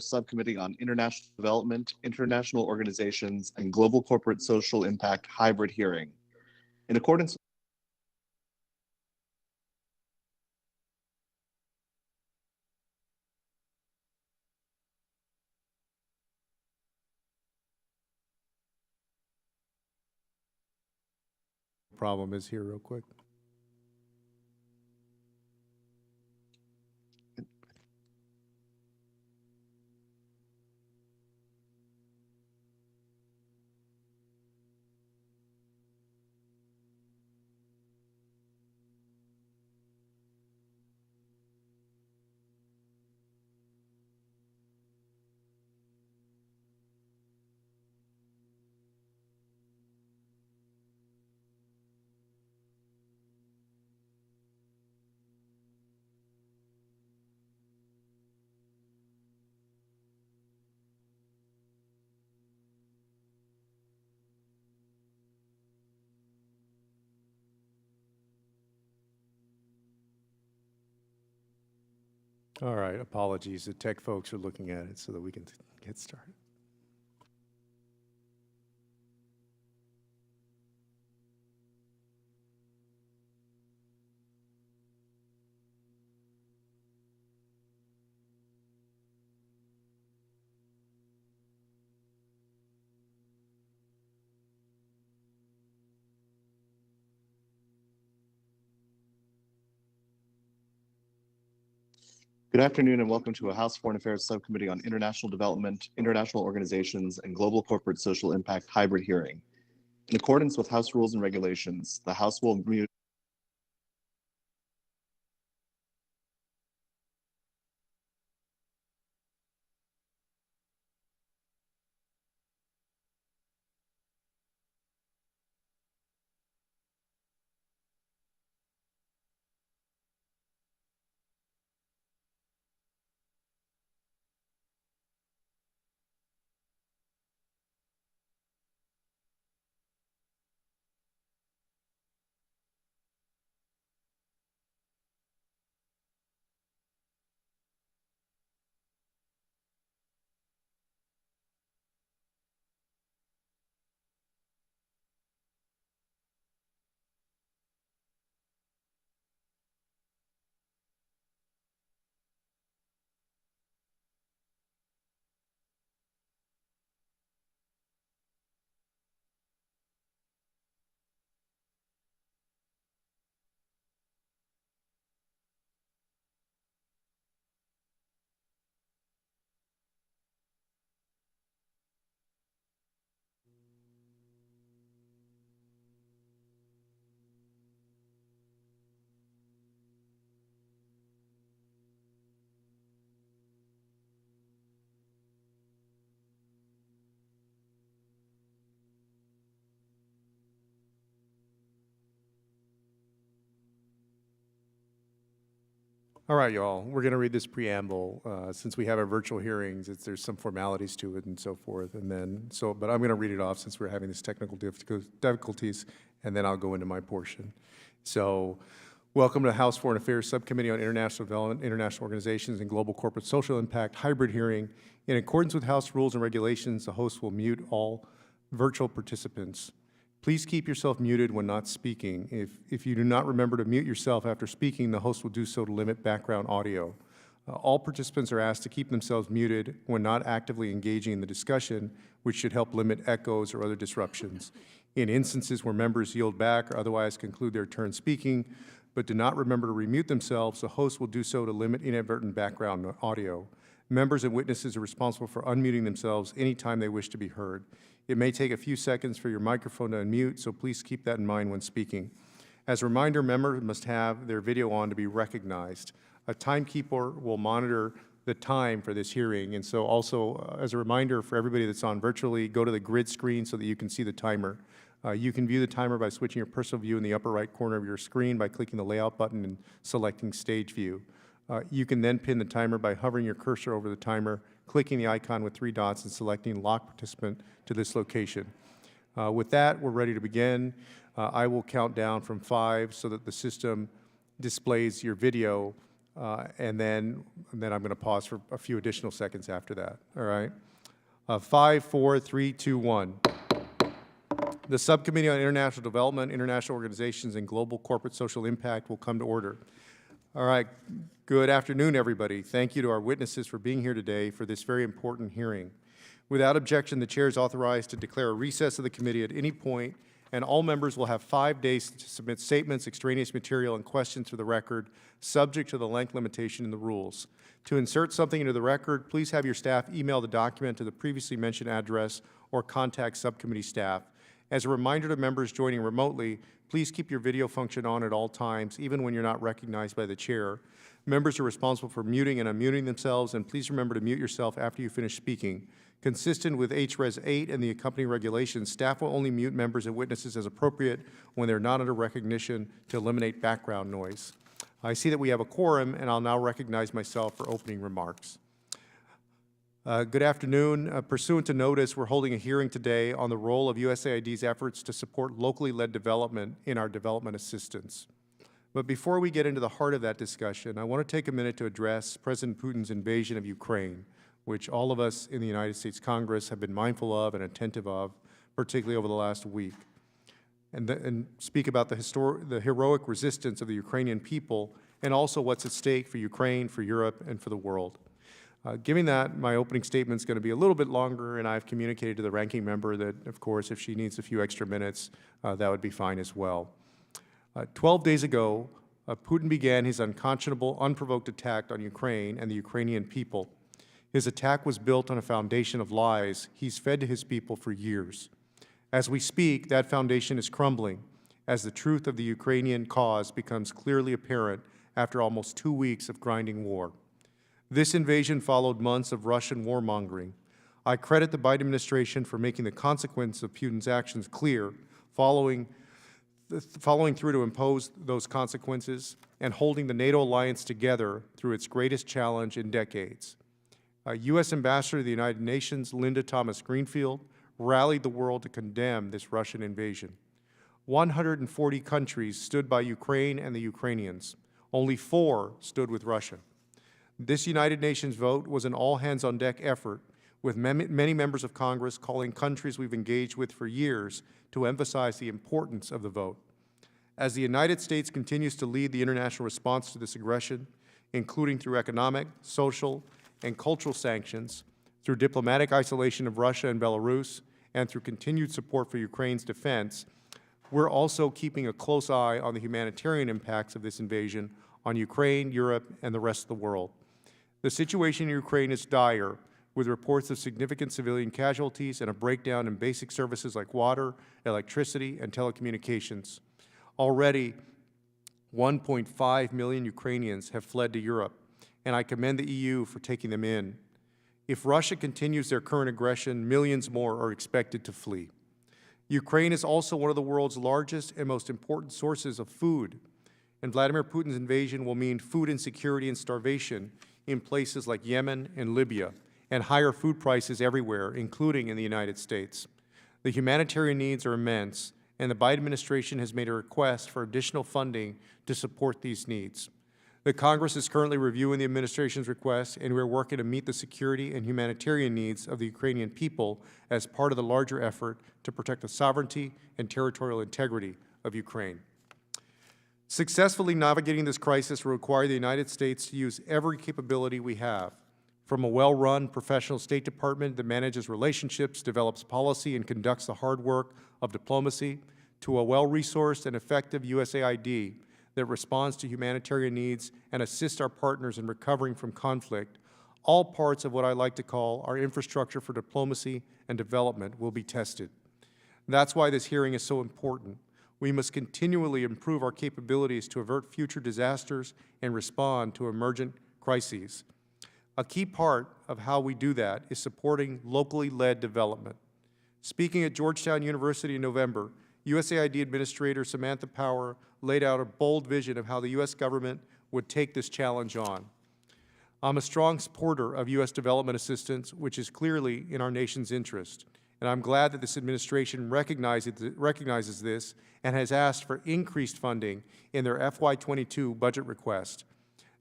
Subcommittee on International Development, International Organizations, and Global Corporate Social Impact hybrid hearing. In accordance problem is here real quick. All right, apologies. The tech folks are looking at it so that we can get started. Good afternoon and welcome to a House Foreign Affairs Subcommittee on International Development, International Organizations, and Global Corporate Social Impact hybrid hearing. In accordance with House rules and regulations, the House will mute All right, y'all, we're going to read this preamble. Since we have our virtual hearings, there's some formalities to it and so forth. And then, but I'm going to read it off since we're having these technical difficulties, and then I'll go into my portion. So, welcome to the House Foreign Affairs Subcommittee on International Development, International Organizations, and Global Corporate Social Impact hybrid hearing. In accordance with House rules and regulations, the host will mute all virtual participants. Please keep yourself muted when not speaking. If you do not remember to mute yourself after speaking, the host will do so to limit background audio. All participants are asked to keep themselves muted when not actively engaging in the discussion, which should help limit echoes or other disruptions. In instances where members yield back or otherwise conclude their turn speaking, but do not remember to remute themselves, the host will do so to limit inadvertent background audio. Members and witnesses are responsible for unmuting themselves anytime they wish to be heard. It may take a few seconds for your microphone to unmute, so please keep that in mind when speaking. As a reminder, members must have their video on to be recognized. A timekeeper will monitor the time for this hearing, and so also as a reminder for everybody that's on virtually, go to the grid screen so that you can see the timer. You can view the timer by switching your personal view in the upper right corner of your screen by clicking the layout button and selecting stage view. You can then pin the timer by hovering your cursor over the timer, clicking the icon with 3 dots and selecting lock participant to this location. With that, we're ready to begin. I will count down from 5 so that the system displays your video and then I'm going to pause for a few additional seconds after that. All right. 5, 4, 3, 2, 1. The Subcommittee on International Development, International Organizations, and Global Corporate Social Impact will come to order. All right. Good afternoon, everybody. Thank you to our witnesses for being here today for this very important hearing. Without objection, the chair is authorized to declare a recess of the committee at any point, and all members will have 5 days to submit statements, extraneous material, and questions for the record, subject to the length limitation in the rules. To insert something into the record, please have your staff email the document to the previously mentioned address or contact subcommittee staff. As a reminder to members joining remotely, please keep your video function on at all times, even when you're not recognized by the chair. Members are responsible for muting and unmuting themselves, and please remember to mute yourself after you finish speaking. Consistent with HRES 8 and the accompanying regulations, staff will only mute members and witnesses as appropriate when they're not under recognition to eliminate background noise. I see that we have a quorum, and I'll now recognize myself for opening remarks. Good afternoon. Pursuant to notice, we're holding a hearing today on the role of USAID's efforts to support locally led development in our development assistance. But before we get into the heart of that discussion, I want to take a minute to address President Putin's invasion of Ukraine, which all of us in the United States Congress have been mindful of and attentive of, particularly over the last week, and speak about the heroic resistance of the Ukrainian people and also what's at stake for Ukraine, for Europe, and for the world. Given that, my opening statement is going to be a little bit longer, and I've communicated to the ranking member that, of course, if she needs a few extra minutes, that would be fine as well. 12 days ago, Putin began his unconscionable, unprovoked attack on Ukraine and the Ukrainian people. His attack was built on a foundation of lies he's fed to his people for years. As we speak, that foundation is crumbling as the truth of the Ukrainian cause becomes clearly apparent after almost 2 weeks of grinding war. This invasion followed months of Russian warmongering. I credit the Biden administration for making the consequence of Putin's actions clear, following through to impose those consequences and holding the NATO alliance together through its greatest challenge in decades. U.S. Ambassador to the United Nations, Linda Thomas-Greenfield, rallied the world to condemn this Russian invasion. 140 countries stood by Ukraine and the Ukrainians. Only 4 stood with Russia. This United Nations vote was an all-hands-on-deck effort, with many members of Congress calling countries we've engaged with for years to emphasize the importance of the vote. As the United States continues to lead the international response to this aggression, including through economic, social, and cultural sanctions, through diplomatic isolation of Russia and Belarus, and through continued support for Ukraine's defense, we're also keeping a close eye on the humanitarian impacts of this invasion on Ukraine, Europe, and the rest of the world. The situation in Ukraine is dire, with reports of significant civilian casualties and a breakdown in basic services like water, electricity, and telecommunications. Already, 1.5 million Ukrainians have fled to Europe, and I commend the EU for taking them in. If Russia continues their current aggression, millions more are expected to flee. Ukraine is also one of the world's largest and most important sources of food, and Vladimir Putin's invasion will mean food insecurity and starvation in places like Yemen and Libya, and higher food prices everywhere, including in the United States. The humanitarian needs are immense, and the Biden administration has made a request for additional funding to support these needs. The Congress is currently reviewing the administration's request, and we are working to meet the security and humanitarian needs of the Ukrainian people as part of the larger effort to protect the sovereignty and territorial integrity of Ukraine. Successfully navigating this crisis will require the United States to use every capability we have, from a well-run professional State Department that manages relationships, develops policy, and conducts the hard work of diplomacy, to a well-resourced and effective USAID that responds to humanitarian needs and assists our partners in recovering from conflict. All parts of what I like to call our infrastructure for diplomacy and development will be tested. That's why this hearing is so important. We must continually improve our capabilities to avert future disasters and respond to emergent crises. A key part of how we do that is supporting locally led development. Speaking at Georgetown University in November, USAID Administrator Samantha Power laid out a bold vision of how the U.S. government would take this challenge on. I'm a strong supporter of U.S. development assistance, which is clearly in our nation's interest. And I'm glad that this administration recognizes this and has asked for increased funding in their FY22 budget request.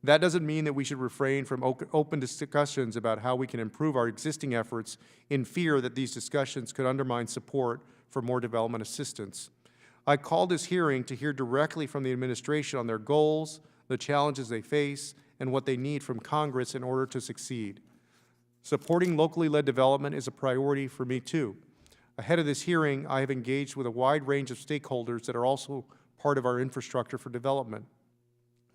That doesn't mean that we should refrain from open discussions about how we can improve our existing efforts in fear that these discussions could undermine support for more development assistance. I called this hearing to hear directly from the administration on their goals, the challenges they face, and what they need from Congress in order to succeed. Supporting locally led development is a priority for me too. Ahead of this hearing, I have engaged with a wide range of stakeholders that are also part of our infrastructure for development.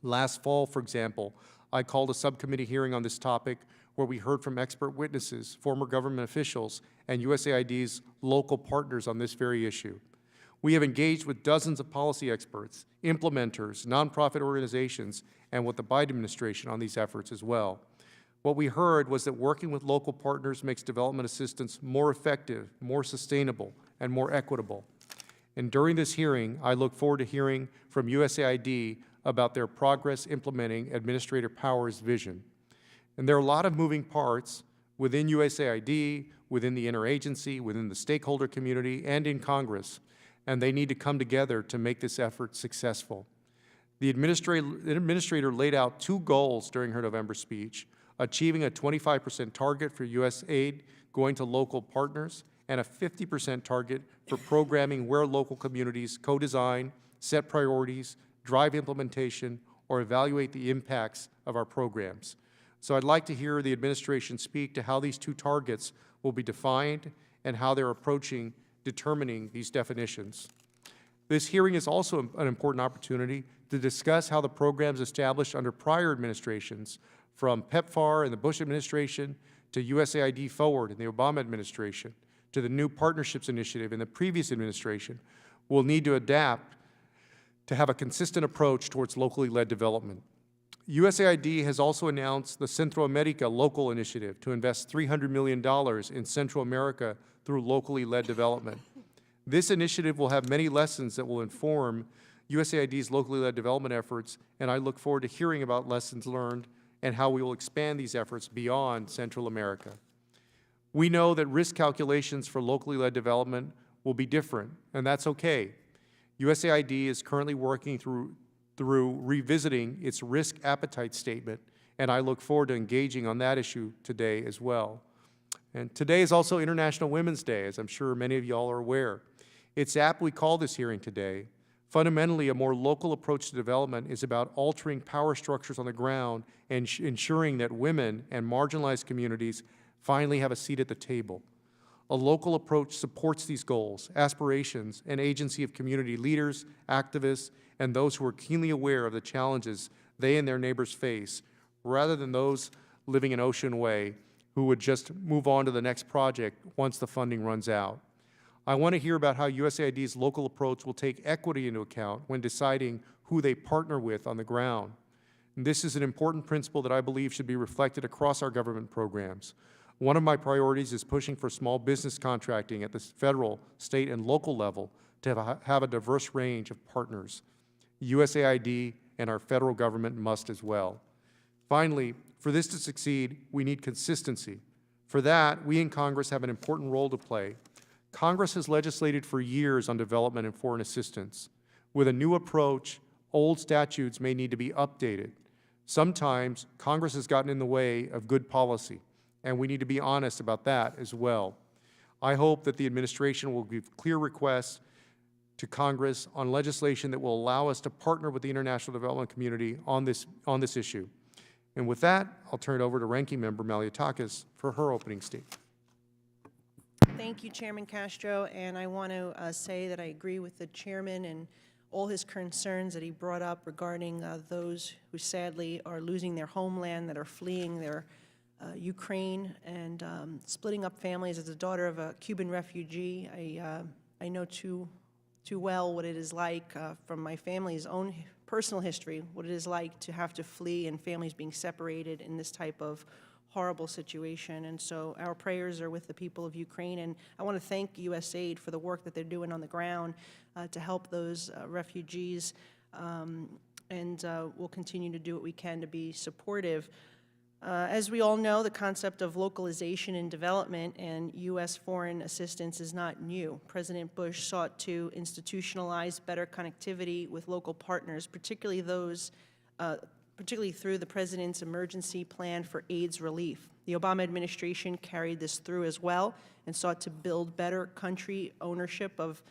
Last fall, for example, I called a subcommittee hearing on this topic where we heard from expert witnesses, former government officials, and USAID's local partners on this very issue. We have engaged with dozens of policy experts, implementers, nonprofit organizations, and with the Biden administration on these efforts as well. What we heard was that working with local partners makes development assistance more effective, more sustainable, and more equitable. And during this hearing, I look forward to hearing from USAID about their progress implementing Administrator Power's vision. And there are a lot of moving parts within USAID, within the interagency, within the stakeholder community, and in Congress, and they need to come together to make this effort successful. The administrator laid out two goals during her November speech: achieving a 25% target for U.S. aid going to local partners and a 50% target for programming where local communities co-design, set priorities, drive implementation, or evaluate the impacts of our programs. So I'd like to hear the administration speak to how these two targets will be defined and how they're approaching determining these definitions. This hearing is also an important opportunity to discuss how the programs established under prior administrations, from PEPFAR in the Bush administration to USAID Forward in the Obama administration to the new Partnerships Initiative in the previous administration, will need to adapt to have a consistent approach towards locally led development. USAID has also announced the Central America Local Initiative to invest $300 million in Central America through locally led development. This initiative will have many lessons that will inform USAID's locally led development efforts, and I look forward to hearing about lessons learned and how we will expand these efforts beyond Central America. We know that risk calculations for locally led development will be different, and that's okay. USAID is currently working through revisiting its risk appetite statement, and I look forward to engaging on that issue today as well. And today is also International Women's Day, as I'm sure many of you all are aware. It's apt we call this hearing today. Fundamentally, a more local approach to development is about altering power structures on the ground and ensuring that women and marginalized communities finally have a seat at the table. A local approach supports these goals, aspirations, and agency of community leaders, activists, and those who are keenly aware of the challenges they and their neighbors face, rather than those living in Ocean Way who would just move on to the next project once the funding runs out. I want to hear about how USAID's local approach will take equity into account when deciding who they partner with on the ground. And this is an important principle that I believe should be reflected across our government programs. One of my priorities is pushing for small business contracting at the federal, state, and local level to have a diverse range of partners. USAID and our federal government must as well. Finally, for this to succeed, we need consistency. For that, we in Congress have an important role to play. Congress has legislated for years on development and foreign assistance. With a new approach, old statutes may need to be updated. Sometimes, Congress has gotten in the way of good policy, and we need to be honest about that as well. I hope that the administration will give clear requests to Congress on legislation that will allow us to partner with the international development community on this issue. And with that, I'll turn it over to Ranking Member Malliotakis for her opening statement. Thank you, Chairman Castro, and I want to say that I agree with the chairman and all his concerns that he brought up regarding those who sadly are losing their homeland, that are fleeing their Ukraine, and splitting up families. As a daughter of a Cuban refugee, I know too well what it is like from my family's own personal history, what it is like to have to flee and families being separated in this type of horrible situation. And so our prayers are with the people of Ukraine, and I want to thank USAID for the work that they're doing on the ground to help those refugees, and we'll continue to do what we can to be supportive. As we all know, the concept of localization and development and U.S. foreign assistance is not new. President Bush sought to institutionalize better connectivity with local partners, particularly those particularly through the President's Emergency Plan for AIDS Relief. The Obama administration carried this through as well and sought to build better country ownership of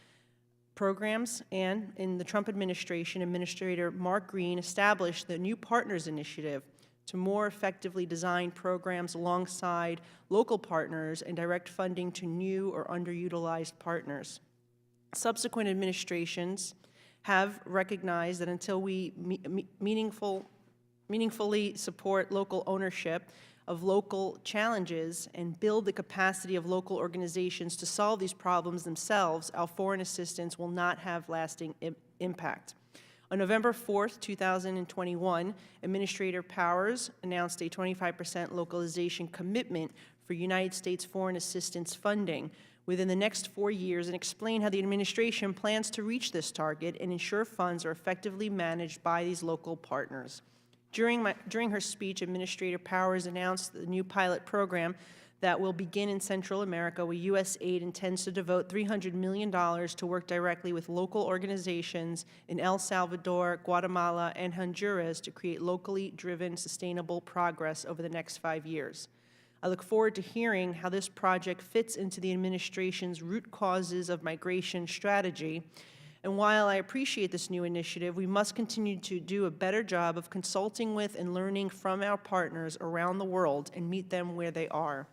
programs. And in the Trump administration, Administrator Mark Green established the New Partners Initiative to more effectively design programs alongside local partners and direct funding to new or underutilized partners. Subsequent administrations have recognized that until we meaningfully support local ownership of local challenges and build the capacity of local organizations to solve these problems themselves, our foreign assistance will not have lasting impact. On November 4th, 2021, Administrator Powers announced a 25% localization commitment for United States foreign assistance funding within the next 4 years and explained how the administration plans to reach this target and ensure funds are effectively managed by these local partners. During her speech, Administrator Powers announced the new pilot program that will begin in Central America, where USAID intends to devote $300 million to work directly with local organizations in El Salvador, Guatemala, and Honduras to create locally driven, sustainable progress over the next 5 years. I look forward to hearing how this project fits into the administration's root causes of migration strategy. And while I appreciate this new initiative, we must continue to do a better job of consulting with and learning from our partners around the world and meet them where they are.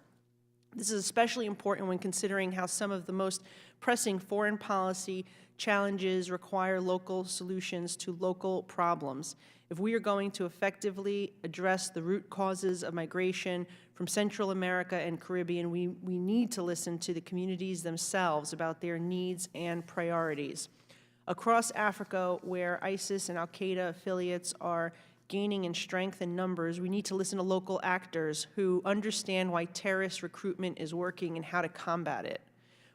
This is especially important when considering how some of the most pressing foreign policy challenges require local solutions to local problems. If we are going to effectively address the root causes of migration from Central America and Caribbean, we need to listen to the communities themselves about their needs and priorities. Across Africa, where ISIS and al-Qaeda affiliates are gaining in strength and numbers, we need to listen to local actors who understand why terrorist recruitment is working and how to combat it.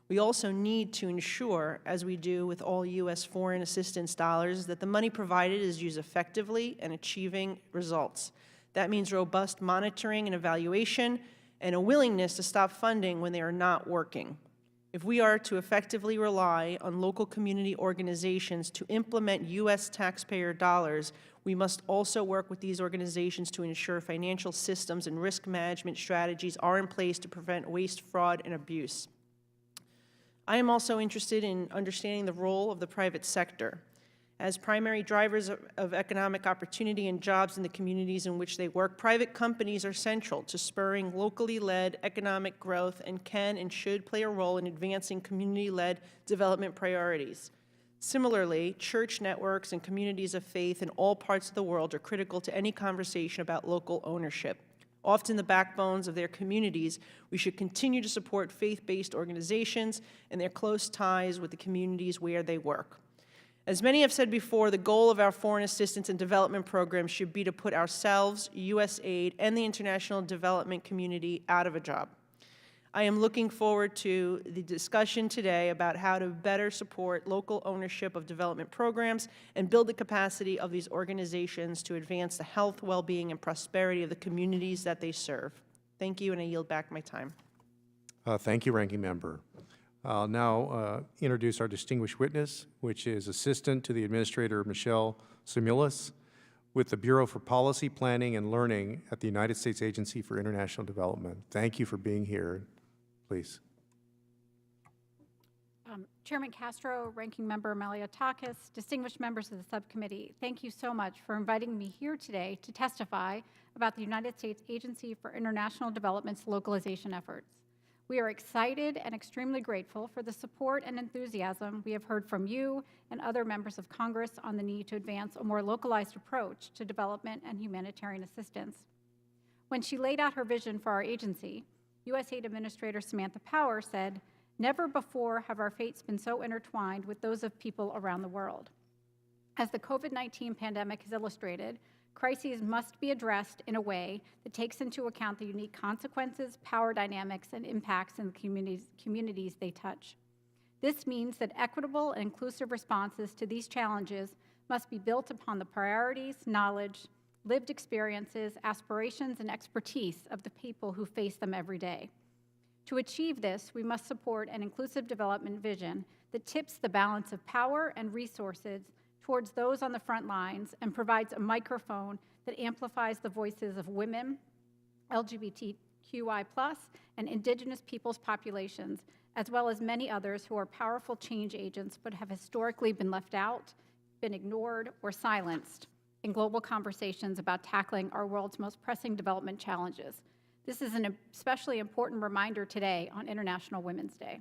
We also need to ensure, as we do with all U.S. foreign assistance dollars, that the money provided is used effectively and achieving results. That means robust monitoring and evaluation and a willingness to stop funding when they are not working. If we are to effectively rely on local community organizations to implement U.S. taxpayer dollars, we must also work with these organizations to ensure financial systems and risk management strategies are in place to prevent waste, fraud, and abuse. I am also interested in understanding the role of the private sector. As primary drivers of economic opportunity and jobs in the communities in which they work, private companies are central to spurring locally led economic growth and can and should play a role in advancing community-led development priorities. Similarly, church networks and communities of faith in all parts of the world are critical to any conversation about local ownership. Often the backbones of their communities, we should continue to support faith-based organizations and their close ties with the communities where they work. As many have said before, the goal of our foreign assistance and development programs should be to put ourselves, USAID, and the international development community out of a job. I am looking forward to the discussion today about how to better support local ownership of development programs and build the capacity of these organizations to advance the health, well-being, and prosperity of the communities that they serve. Thank you, and I yield back my time. Thank you, Ranking Member. I'll now introduce our distinguished witness, which is Assistant to the Administrator Michele Sumilas with the Bureau for Policy Planning and Learning at the United States Agency for International Development. Thank you for being here. Please. Chairman Castro, Ranking Member Maliotakis, distinguished members of the subcommittee, thank you so much for inviting me here today to testify about the United States Agency for International Development's localization efforts. We are excited and extremely grateful for the support and enthusiasm we have heard from you and other members of Congress on the need to advance a more localized approach to development and humanitarian assistance. When she laid out her vision for our agency, USAID Administrator Samantha Power said, "Never before have our fates been so intertwined with those of people around the world. As the COVID-19 pandemic has illustrated, crises must be addressed in a way that takes into account the unique consequences, power dynamics, and impacts in the communities they touch. This means that equitable and inclusive responses to these challenges must be built upon the priorities, knowledge, lived experiences, aspirations, and expertise of the people who face them every day. To achieve this, we must support an inclusive development vision that tips the balance of power and resources towards those on the front lines and provides a microphone that amplifies the voices of women, LGBTQI+, and indigenous peoples populations, as well as many others who are powerful change agents but have historically been left out, been ignored, or silenced in global conversations about tackling our world's most pressing development challenges. This is an especially important reminder today on International Women's Day.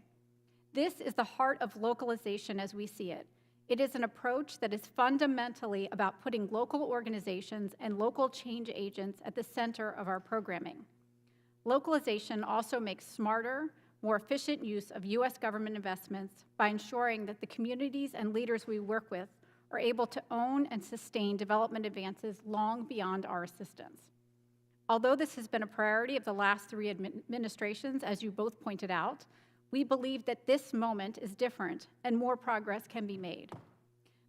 This is the heart of localization as we see it. It is an approach that is fundamentally about putting local organizations and local change agents at the center of our programming. Localization also makes smarter, more efficient use of U.S. government investments by ensuring that the communities and leaders we work with are able to own and sustain development advances long beyond our assistance. Although this has been a priority of the last 3 administrations, as you both pointed out, we believe that this moment is different and more progress can be made.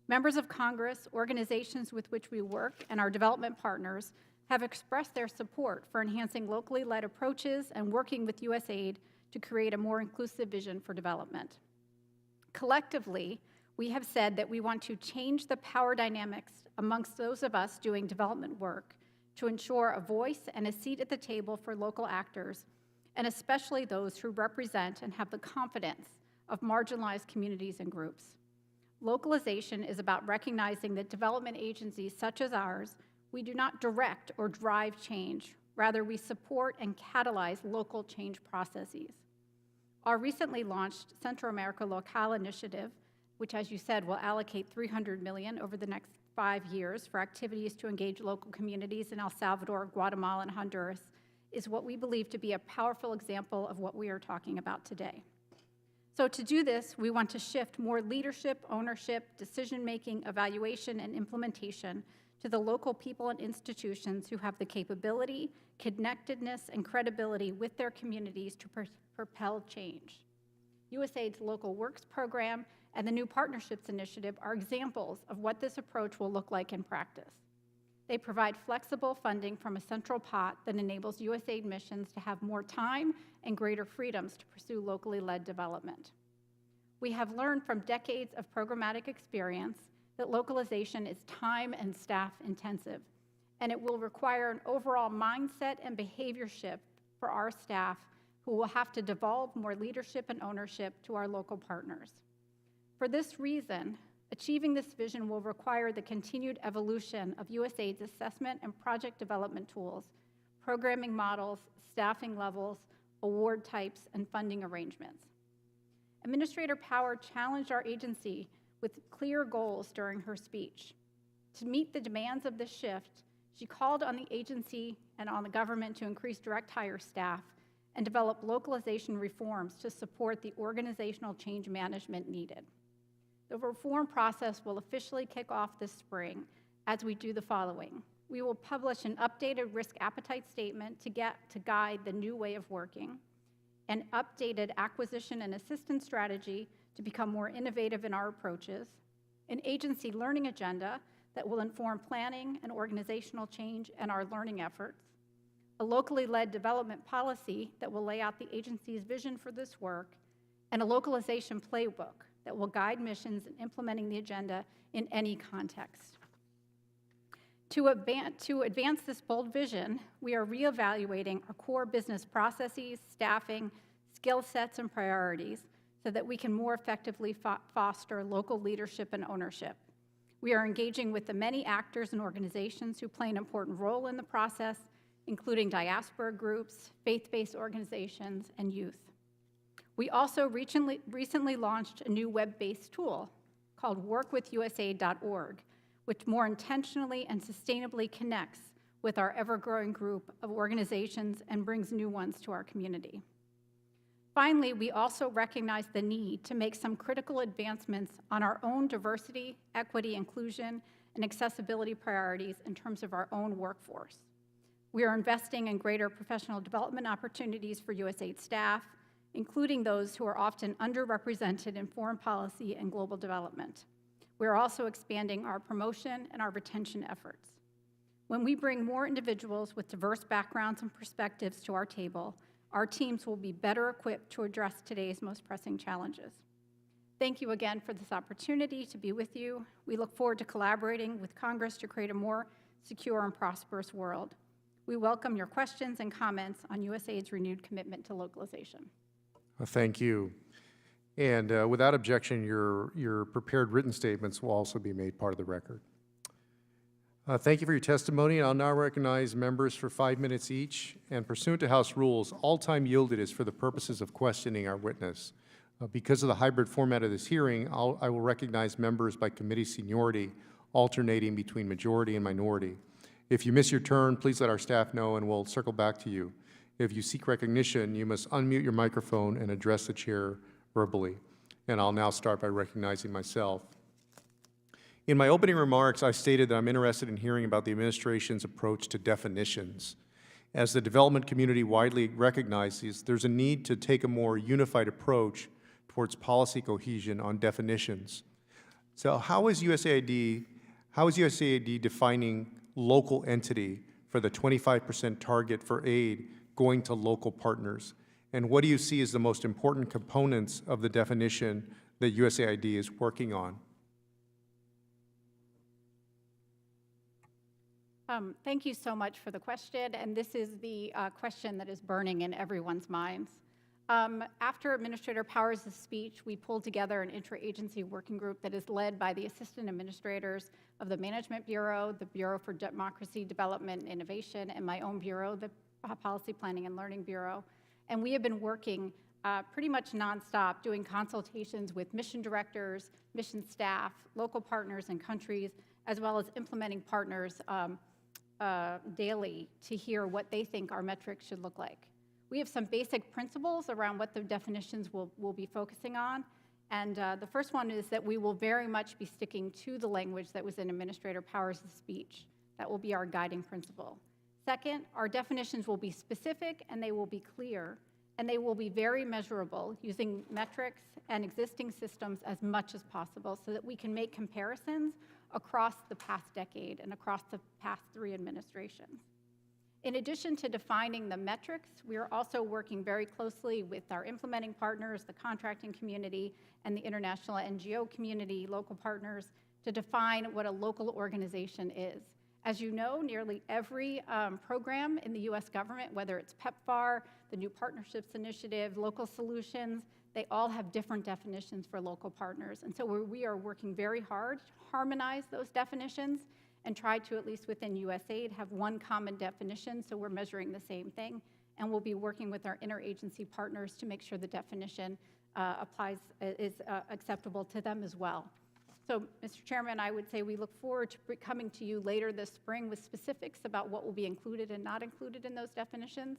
Members of Congress, organizations with which we work, and our development partners have expressed their support for enhancing locally led approaches and working with USAID to create a more inclusive vision for development. Collectively, we have said that we want to change the power dynamics amongst those of us doing development work to ensure a voice and a seat at the table for local actors, and especially those who represent and have the confidence of marginalized communities and groups. Localization is about recognizing that development agencies such as ours, we do not direct or drive change. Rather, we support and catalyze local change processes. Our recently launched Central America Local Initiative, which, as you said, will allocate $300 million over the next 5 years for activities to engage local communities in El Salvador, Guatemala, and Honduras, is what we believe to be a powerful example of what we are talking about today. So to do this, we want to shift more leadership, ownership, decision-making, evaluation, and implementation to the local people and institutions who have the capability, connectedness, and credibility with their communities to propel change. USAID's Local Works program and the New Partnerships Initiative are examples of what this approach will look like in practice. They provide flexible funding from a central pot that enables USAID missions to have more time and greater freedoms to pursue locally led development. We have learned from decades of programmatic experience that localization is time and staff intensive, and it will require an overall mindset and behavior shift for our staff, who will have to devolve more leadership and ownership to our local partners. For this reason, achieving this vision will require the continued evolution of USAID's assessment and project development tools, programming models, staffing levels, award types, and funding arrangements. Administrator Power challenged our agency with clear goals during her speech. To meet the demands of this shift, she called on the agency and on the government to increase direct hire staff and develop localization reforms to support the organizational change management needed. The reform process will officially kick off this spring as we do the following. We will publish an updated risk appetite statement to guide the new way of working, an updated acquisition and assistance strategy to become more innovative in our approaches, an agency learning agenda that will inform planning and organizational change and our learning efforts, a locally led development policy that will lay out the agency's vision for this work, and a localization playbook that will guide missions in implementing the agenda in any context. To advance this bold vision, we are reevaluating our core business processes, staffing, skill sets, and priorities so that we can more effectively foster local leadership and ownership. We are engaging with the many actors and organizations who play an important role in the process, including diaspora groups, faith-based organizations, and youth. We also recently launched a new web-based tool called workwithusaid.org, which more intentionally and sustainably connects with our ever-growing group of organizations and brings new ones to our community. Finally, we also recognize the need to make some critical advancements on our own diversity, equity, inclusion, and accessibility priorities in terms of our own workforce. We are investing in greater professional development opportunities for USAID staff, including those who are often underrepresented in foreign policy and global development. We are also expanding our promotion and our retention efforts. When we bring more individuals with diverse backgrounds and perspectives to our table, our teams will be better equipped to address today's most pressing challenges. Thank you again for this opportunity to be with you. We look forward to collaborating with Congress to create a more secure, and prosperous world. We welcome your questions and comments on USAID's renewed commitment to localization. Thank you. And without objection, your prepared written statements will also be made part of the record. Thank you for your testimony. I'll now recognize members for 5 minutes each. And pursuant to House rules, all time yielded is for the purposes of questioning our witness. Because of the hybrid format of this hearing, I will recognize members by committee seniority, alternating between majority and minority. If you miss your turn, please let our staff know and we'll circle back to you. If you seek recognition, you must unmute your microphone and address the chair verbally. And I'll now start by recognizing myself. In my opening remarks, I stated that I'm interested in hearing about the administration's approach to definitions. As the development community widely recognizes, there's a need to take a more unified approach towards policy cohesion on definitions. So how is USAID defining local entity for the 25% target for aid going to local partners? And what do you see as the most important components of the definition that USAID is working on? Thank you so much for the question, and this is the question that is burning in everyone's minds. After Administrator Powers' speech, we pulled together an interagency working group that is led by the assistant administrators of the Management Bureau, the Bureau for Democracy, Development, and Innovation, and my own bureau, the Policy Planning and Learning Bureau. And we have been working pretty much nonstop, doing consultations with mission directors, mission staff, local partners and countries, as well as implementing partners daily to hear what they think our metrics should look like. We have some basic principles around what the definitions will be focusing on. And the first one is that we will very much be sticking to the language that was in Administrator Powers' speech. That will be our guiding principle. Second, our definitions will be specific and they will be clear, and they will be very measurable using metrics and existing systems as much as possible so that we can make comparisons across the past decade and across the past 3 administrations. In addition to defining the metrics, we are also working very closely with our implementing partners, the contracting community, and the international NGO community, local partners, to define what a local organization is. As you know, nearly every program in the U.S. government, whether it's PEPFAR, the New Partnerships Initiative, Local Solutions, they all have different definitions for local partners. And so we are working very hard to harmonize those definitions and try to, at least within USAID, have one common definition so we're measuring the same thing. And we'll be working with our interagency partners to make sure the definition is acceptable to them as well. So, Mr. Chairman, I would say we look forward to coming to you later this spring with specifics about what will be included and not included in those definitions.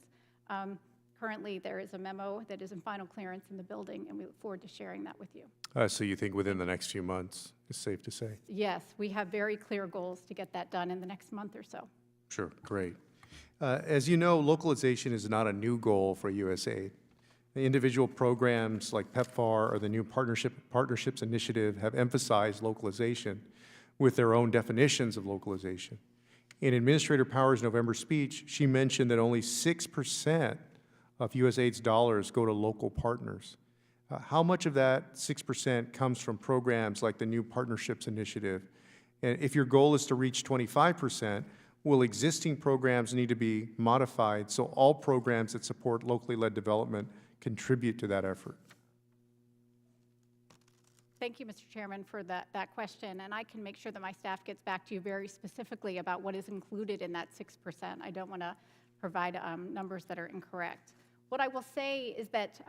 Currently, there is a memo that is in final clearance in the building, and we look forward to sharing that with you. So you think within the next few months, it's safe to say? Yes, we have very clear goals to get that done in the next month or so. Sure, great. As you know, localization is not a new goal for USAID. The individual programs like PEPFAR or the New Partnerships Initiative have emphasized localization with their own definitions of localization. In Administrator Powers' November speech, she mentioned that only 6% of USAID's dollars go to local partners. How much of that 6% comes from programs like the New Partnerships Initiative? And if your goal is to reach 25%, will existing programs need to be modified so all programs that support locally led development contribute to that effort? Thank you, Mr. Chairman, for that question. And I can make sure that my staff gets back to you very specifically about what is included in that 6%. I don't want to provide numbers that are incorrect. What I will say is that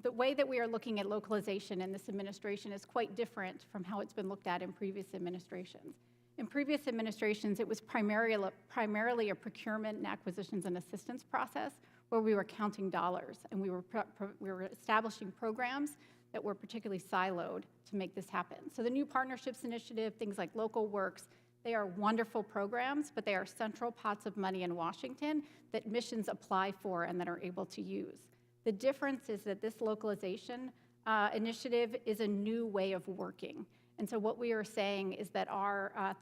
the way that we are looking at localization in this administration is quite different from how it's been looked at in previous administrations. In previous administrations, it was primarily a procurement and acquisitions and assistance process where we were counting dollars and we were establishing programs that were particularly siloed to make this happen. So the New Partnerships Initiative, things like Local Works, they are wonderful programs, but they are central pots of money in Washington that missions apply for and that are able to use. The difference is that this localization initiative is a new way of working. And so what we are saying is that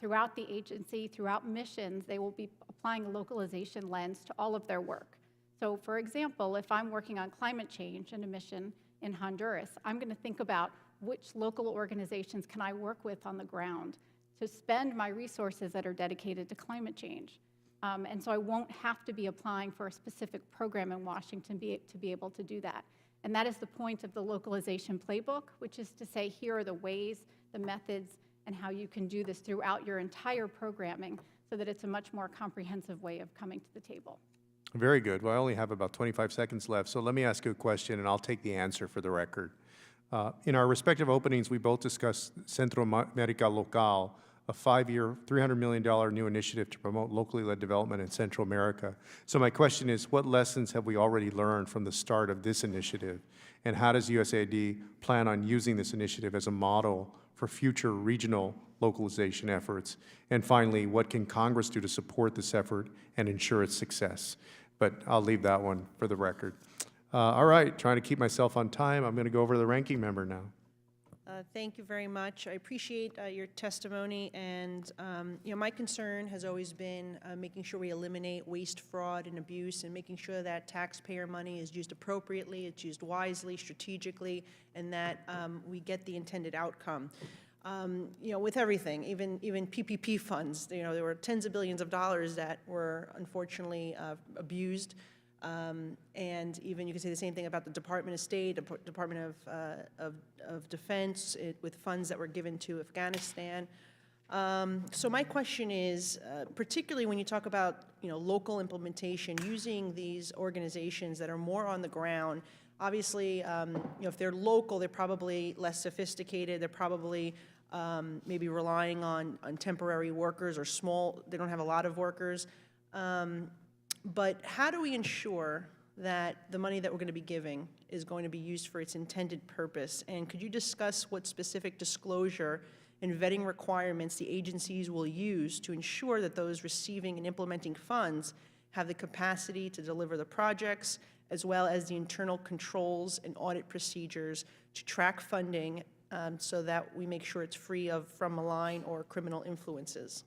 throughout the agency, throughout missions, they will be applying a localization lens to all of their work. So for example, if I'm working on climate change in a mission in Honduras, I'm going to think about which local organizations can I work with on the ground to spend my resources that are dedicated to climate change. And so I won't have to be applying for a specific program in Washington to be able to do that. And that is the point of the Localization Playbook, which is to say, here are the ways, the methods, and how you can do this throughout your entire programming so that it's a much more comprehensive way of coming to the table. Very good. Well, I only have about 25 seconds left, so let me ask you a question, and I'll take the answer for the record. In our respective openings, we both discussed Centro America Local, a 5-year, $300 million new initiative to promote locally led development in Central America. So my question is, what lessons have we already learned from the start of this initiative? And how does USAID plan on using this initiative as a model for future regional localization efforts? And finally, what can Congress do to support this effort and ensure its success? But I'll leave that one for the record. All right, trying to keep myself on time, I'm going to go over to the ranking member now. Thank you very much. I appreciate your testimony, and my concern has always been making sure we eliminate waste, fraud, and abuse, and making sure that taxpayer money is used appropriately, it's used wisely, strategically, and that we get the intended outcome. With everything, even PPP funds, there were tens of billions of dollars that were unfortunately abused. And even you can say the same thing about the Department of State, Department of Defense, with funds that were given to Afghanistan. So my question is, particularly when you talk about local implementation, using these organizations that are more on the ground. Obviously, if they're local, they're probably less sophisticated. They're probably maybe relying on temporary workers or small. They don't have a lot of workers. But how do we ensure that the money that we're going to be giving is going to be used for its intended purpose? And could you discuss what specific disclosure and vetting requirements the agencies will use to ensure that those receiving and implementing funds have the capacity to deliver the projects, as well as the internal controls and audit procedures to track funding so that we make sure it's free from malign or criminal influences?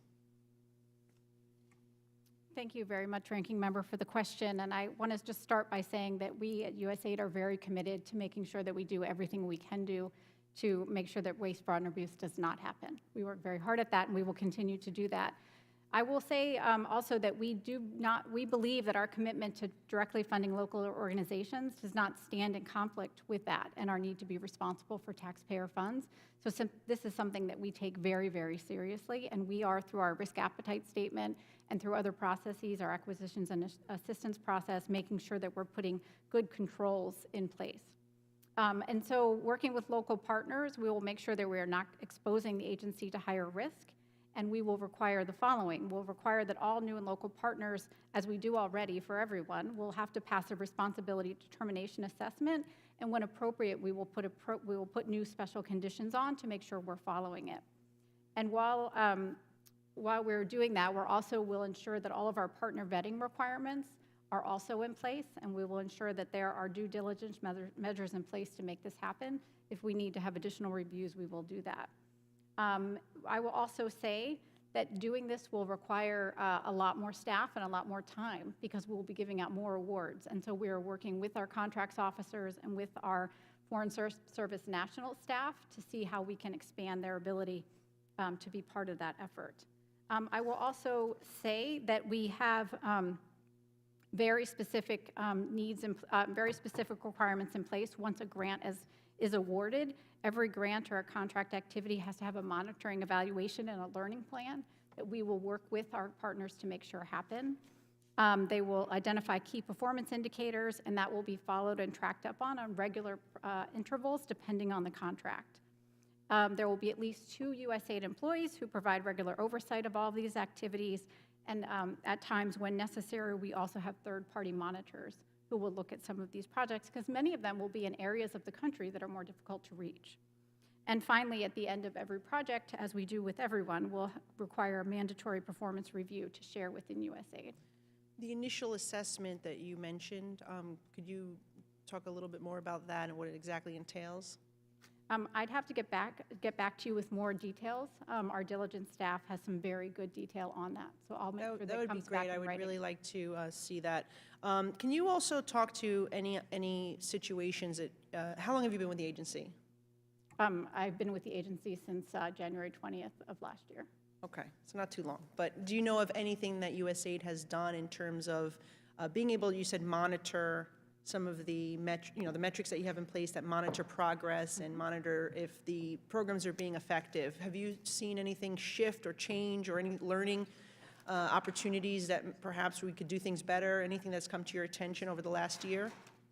Thank you very much, Ranking Member, for the question. And I want to just start by saying that we at USAID are very committed to making sure that we do everything we can do to make sure that waste, fraud, and abuse does not happen. We work very hard at that, and we will continue to do that. I will say also that we believe that our commitment to directly funding local organizations does not stand in conflict with that and our need to be responsible for taxpayer funds. So this is something that we take very, very seriously, and we are, through our risk appetite statement and through other processes, our acquisitions and assistance process, making sure that we're putting good controls in place. And so working with local partners, we will make sure that we are not exposing the agency to higher risk. And we will require the following. We'll require that all new and local partners, as we do already for everyone, will have to pass a responsibility determination assessment, and when appropriate, we will put new special conditions on to make sure we're following it. And while we're doing that, we also will ensure that all of our partner vetting requirements are also in place, and we will ensure that there are due diligence measures in place to make this happen. If we need to have additional reviews, we will do that. I will also say that doing this will require a lot more staff and a lot more time, because we'll be giving out more awards. And so we are working with our contracts officers and with our Foreign Service national staff to see how we can expand their ability to be part of that effort. I will also say that we have very specific needs and very specific requirements in place once a grant is awarded. Every grant or a contract activity has to have a monitoring, evaluation, and a learning plan that we will work with our partners to make sure happen. They will identify key performance indicators, and that will be followed and tracked up on regular intervals depending on the contract. There will be at least 2 USAID employees who provide regular oversight of all of these activities, and at times when necessary, we also have third-party monitors who will look at some of these projects, because many of them will be in areas of the country that are more difficult to reach. And finally, at the end of every project, as we do with everyone, we'll require a mandatory performance review to share within USAID. The initial assessment that you mentioned, could you talk a little bit more about that and what it exactly entails? I'd have to get back to you with more details. Our diligence staff has some very good detail on that, so I'll make sure that comes back in writing. That would be great. I would really like to see that. Can you also talk to any situations that, how long have you been with the agency? I've been with the agency since January 20th of last year. Okay, so not too long. But do you know of anything that USAID has done in terms of being able, you said, monitor some of the the metrics that you have in place that monitor progress and monitor if the programs are being effective? Have you seen anything shift or change or any learning opportunities that perhaps we could do things better? Anything that's come to your attention over the last year?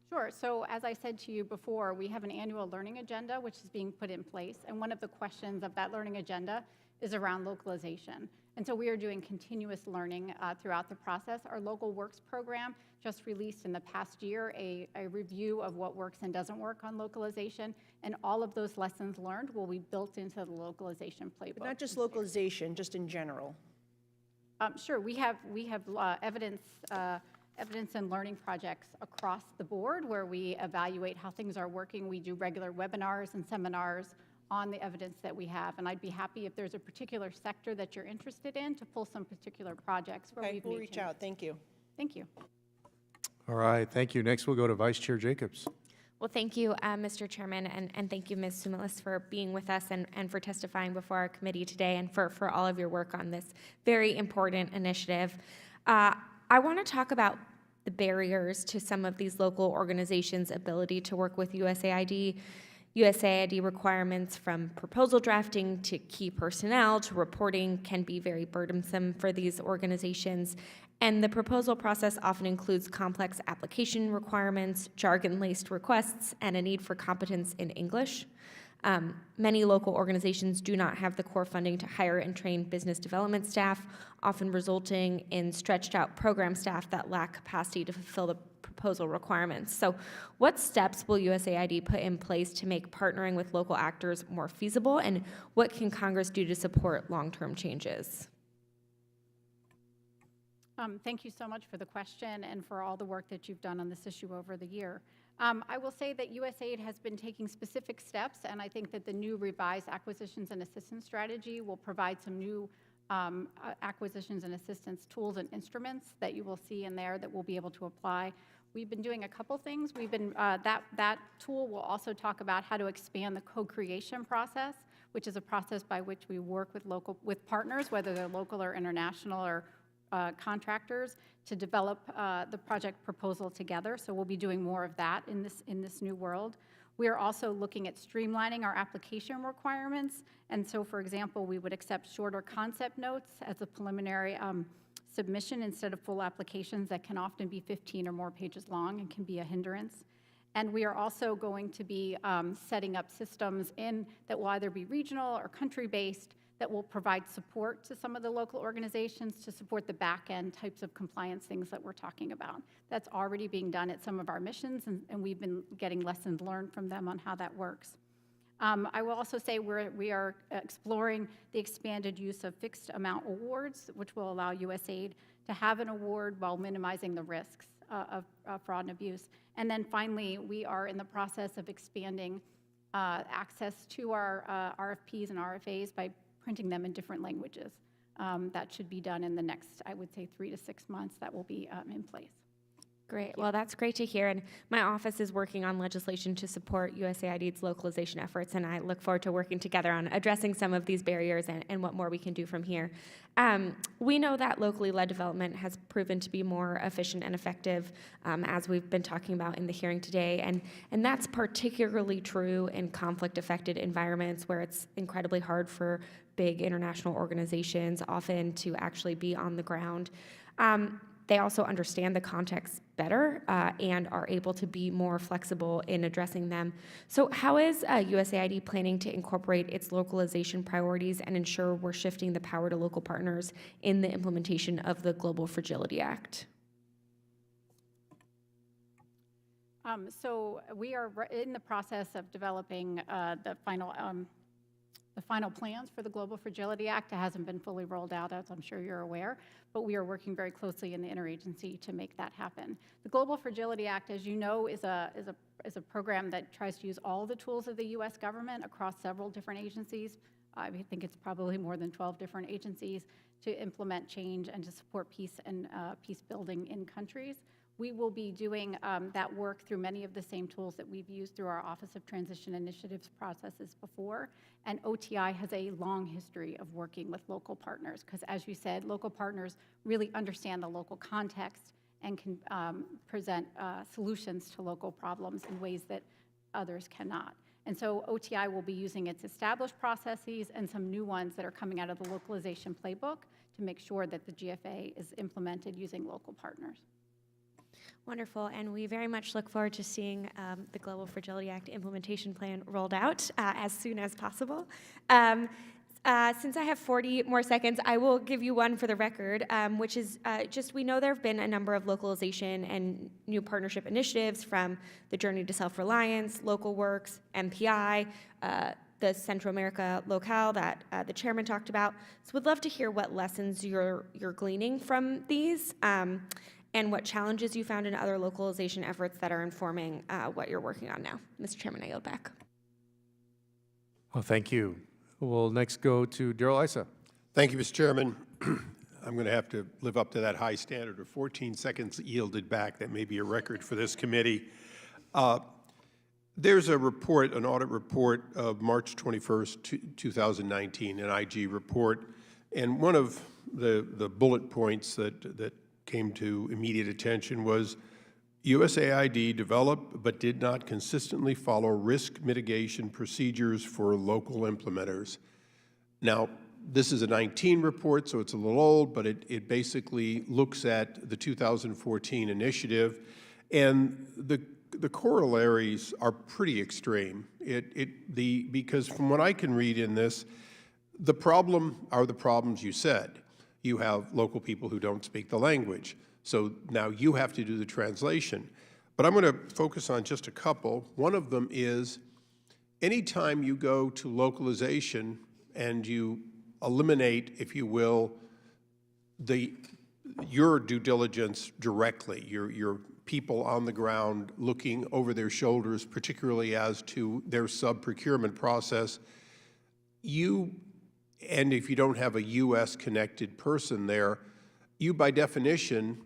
Sure. So as I said to you before, we have an annual learning agenda which is being put in place. And one of the questions of that learning agenda is around localization. And so we are doing continuous learning throughout the process. Our Local Works program just released in the past year a review of what works and doesn't work on localization. And all of those lessons learned will be built into the Localization Playbook. But not just localization, just in general. Sure. We have evidence and learning projects across the board where we evaluate how things are working. We do regular webinars and seminars on the evidence that we have. And I'd be happy if there's a particular sector that you're interested in to pull some particular projects where we've We'll made reach changes. out. Thank you. Thank you. All right, thank you. Next, we'll go to Vice Chair Jacobs. Well, thank you, Mr. Chairman, and thank you, Ms. Sumilas, for being with us and for testifying before our committee today and for all of your work on this very important initiative. I want to talk about the barriers to some of these local organizations' ability to work with USAID. USAID requirements from proposal drafting to key personnel to reporting can be very burdensome for these organizations. And the proposal process often includes complex application requirements, jargon-laced requests, and a need for competence in English. Many local organizations do not have the core funding to hire and train business development staff, often resulting in stretched out program staff that lack capacity to fulfill the proposal requirements. So what steps will USAID put in place to make partnering with local actors more feasible, and what can Congress do to support long-term changes? Thank you so much for the question and for all the work that you've done on this issue over the year. I will say that USAID has been taking specific steps, and I think that the new revised acquisitions and assistance strategy will provide some new acquisitions and assistance tools and instruments that you will see in there that we'll be able to apply. We've been doing a couple things. We've been that tool will also talk about how to expand the co-creation process, which is a process by which we work with partners, whether they're local or international or contractors, to develop the project proposal together. So we'll be doing more of that in this new world. We are also looking at streamlining our application requirements. And so, for example, we would accept shorter concept notes as a preliminary submission instead of full applications that can often be 15 or more pages long and can be a hindrance. And we are also going to be setting up systems that will either be regional or country-based that will provide support to some of the local organizations to support the back-end types of compliance things that we're talking about. That's already being done at some of our missions, and we've been getting lessons learned from them on how that works. I will also say we are exploring the expanded use of fixed amount awards, which will allow USAID to have an award while minimizing the risks of fraud and abuse. And then finally, we are in the process of expanding access to our RFPs and RFAs by printing them in different languages. That should be done in the next, I would say, 3 to 6 months. That will be in place. Great. Well, that's great to hear. And my office is working on legislation to support USAID's localization efforts, and I look forward to working together on addressing some of these barriers and what more we can do from here. We know that locally led development has proven to be more efficient and effective, as we've been talking about in the hearing today, and that's particularly true in conflict-affected environments where it's incredibly hard for big international organizations often to actually be on the ground. They also understand the context better and are able to be more flexible in addressing them. So how is USAID planning to incorporate its localization priorities and ensure we're shifting the power to local partners in the implementation of the Global Fragility Act? So we are in the process of developing the final plans for the Global Fragility Act. It hasn't been fully rolled out, as I'm sure you're aware, but we are working very closely in the interagency to make that happen. The Global Fragility Act, as you know, is a program that tries to use all the tools of the U.S. government across several different agencies. I think it's probably more than 12 different agencies to implement change and to support peace and peace building in countries. We will be doing that work through many of the same tools that we've used through our Office of Transition Initiatives processes before. And OTI has a long history of working with local partners because, as you said, local partners really understand the local context and can present solutions to local problems in ways that others cannot. And so OTI will be using its established processes and some new ones that are coming out of the Localization Playbook to make sure that the GFA is implemented using local partners. Wonderful, and we very much look forward to seeing the Global Fragility Act implementation plan rolled out as soon as possible. Since I have 40 more seconds, I will give you one for the record, which is just we know there have been a number of localization and new partnership initiatives from the Journey to Self-Reliance, Local Works, MPI, the Central America locale that the chairman talked about. So we'd love to hear what lessons you're gleaning from these and what challenges you found in other localization efforts that are informing what you're working on now. Mr. Chairman, I yield back. Oh, thank you. We'll next go to Daryl Issa. Thank you, Mr. Chairman. I'm going to have to live up to that high standard of 14 seconds yielded back. That may be a record for this committee. There's a report, an audit report of March 21st, 2019, an IG report, and one of the bullet points that came to immediate attention was USAID developed but did not consistently follow risk mitigation procedures for local implementers. Now, this is a 19 report, so it's a little old, but it basically looks at the 2014 initiative, and the corollaries are pretty extreme. Because from what I can read in this, the problem are the problems you said. You have local people who don't speak the language. So now you have to do the translation. But I'm going to focus on just a couple. One of them is anytime you go to localization and you eliminate, if you will, your due diligence directly, your people on the ground looking over their shoulders, particularly as to their sub-procurement process, and if you don't have a U.S.-connected person there, you, by definition,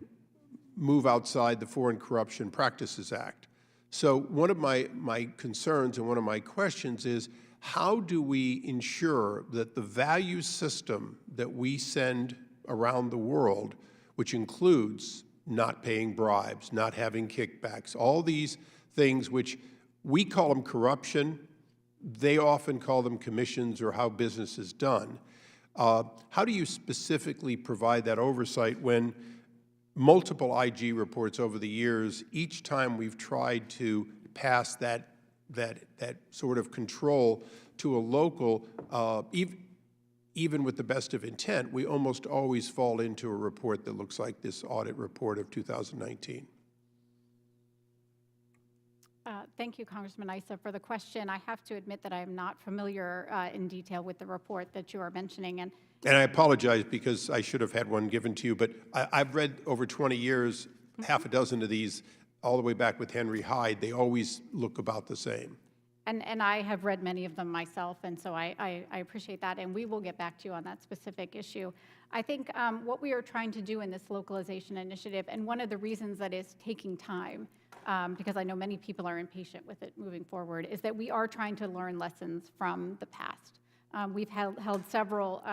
move outside the Foreign Corruption Practices Act. So one of my concerns and one of my questions is, how do we ensure that the value system that we send around the world, which includes not paying bribes, not having kickbacks, all these things which we call them corruption, they often call them commissions or how business is done. How do you specifically provide that oversight when multiple IG reports over the years, each time we've tried to pass that sort of control to a local, even with the best of intent, we almost always fall into a report that looks like this audit report of 2019? Thank you, Congressman Issa, for the question. I have to admit that I am not familiar in detail with the report that you are mentioning. And I apologize because I should have had one given to you, but I've read over 20 years, half a dozen of these, all the way back with Henry Hyde. They always look about the same. And I have read many of them myself, and so I appreciate that, and we will get back to you on that specific issue. I think what we are trying to do in this localization initiative, and one of the reasons that is taking time, because I know many people are impatient with it moving forward, is that we are trying to learn lessons from the past. We've held several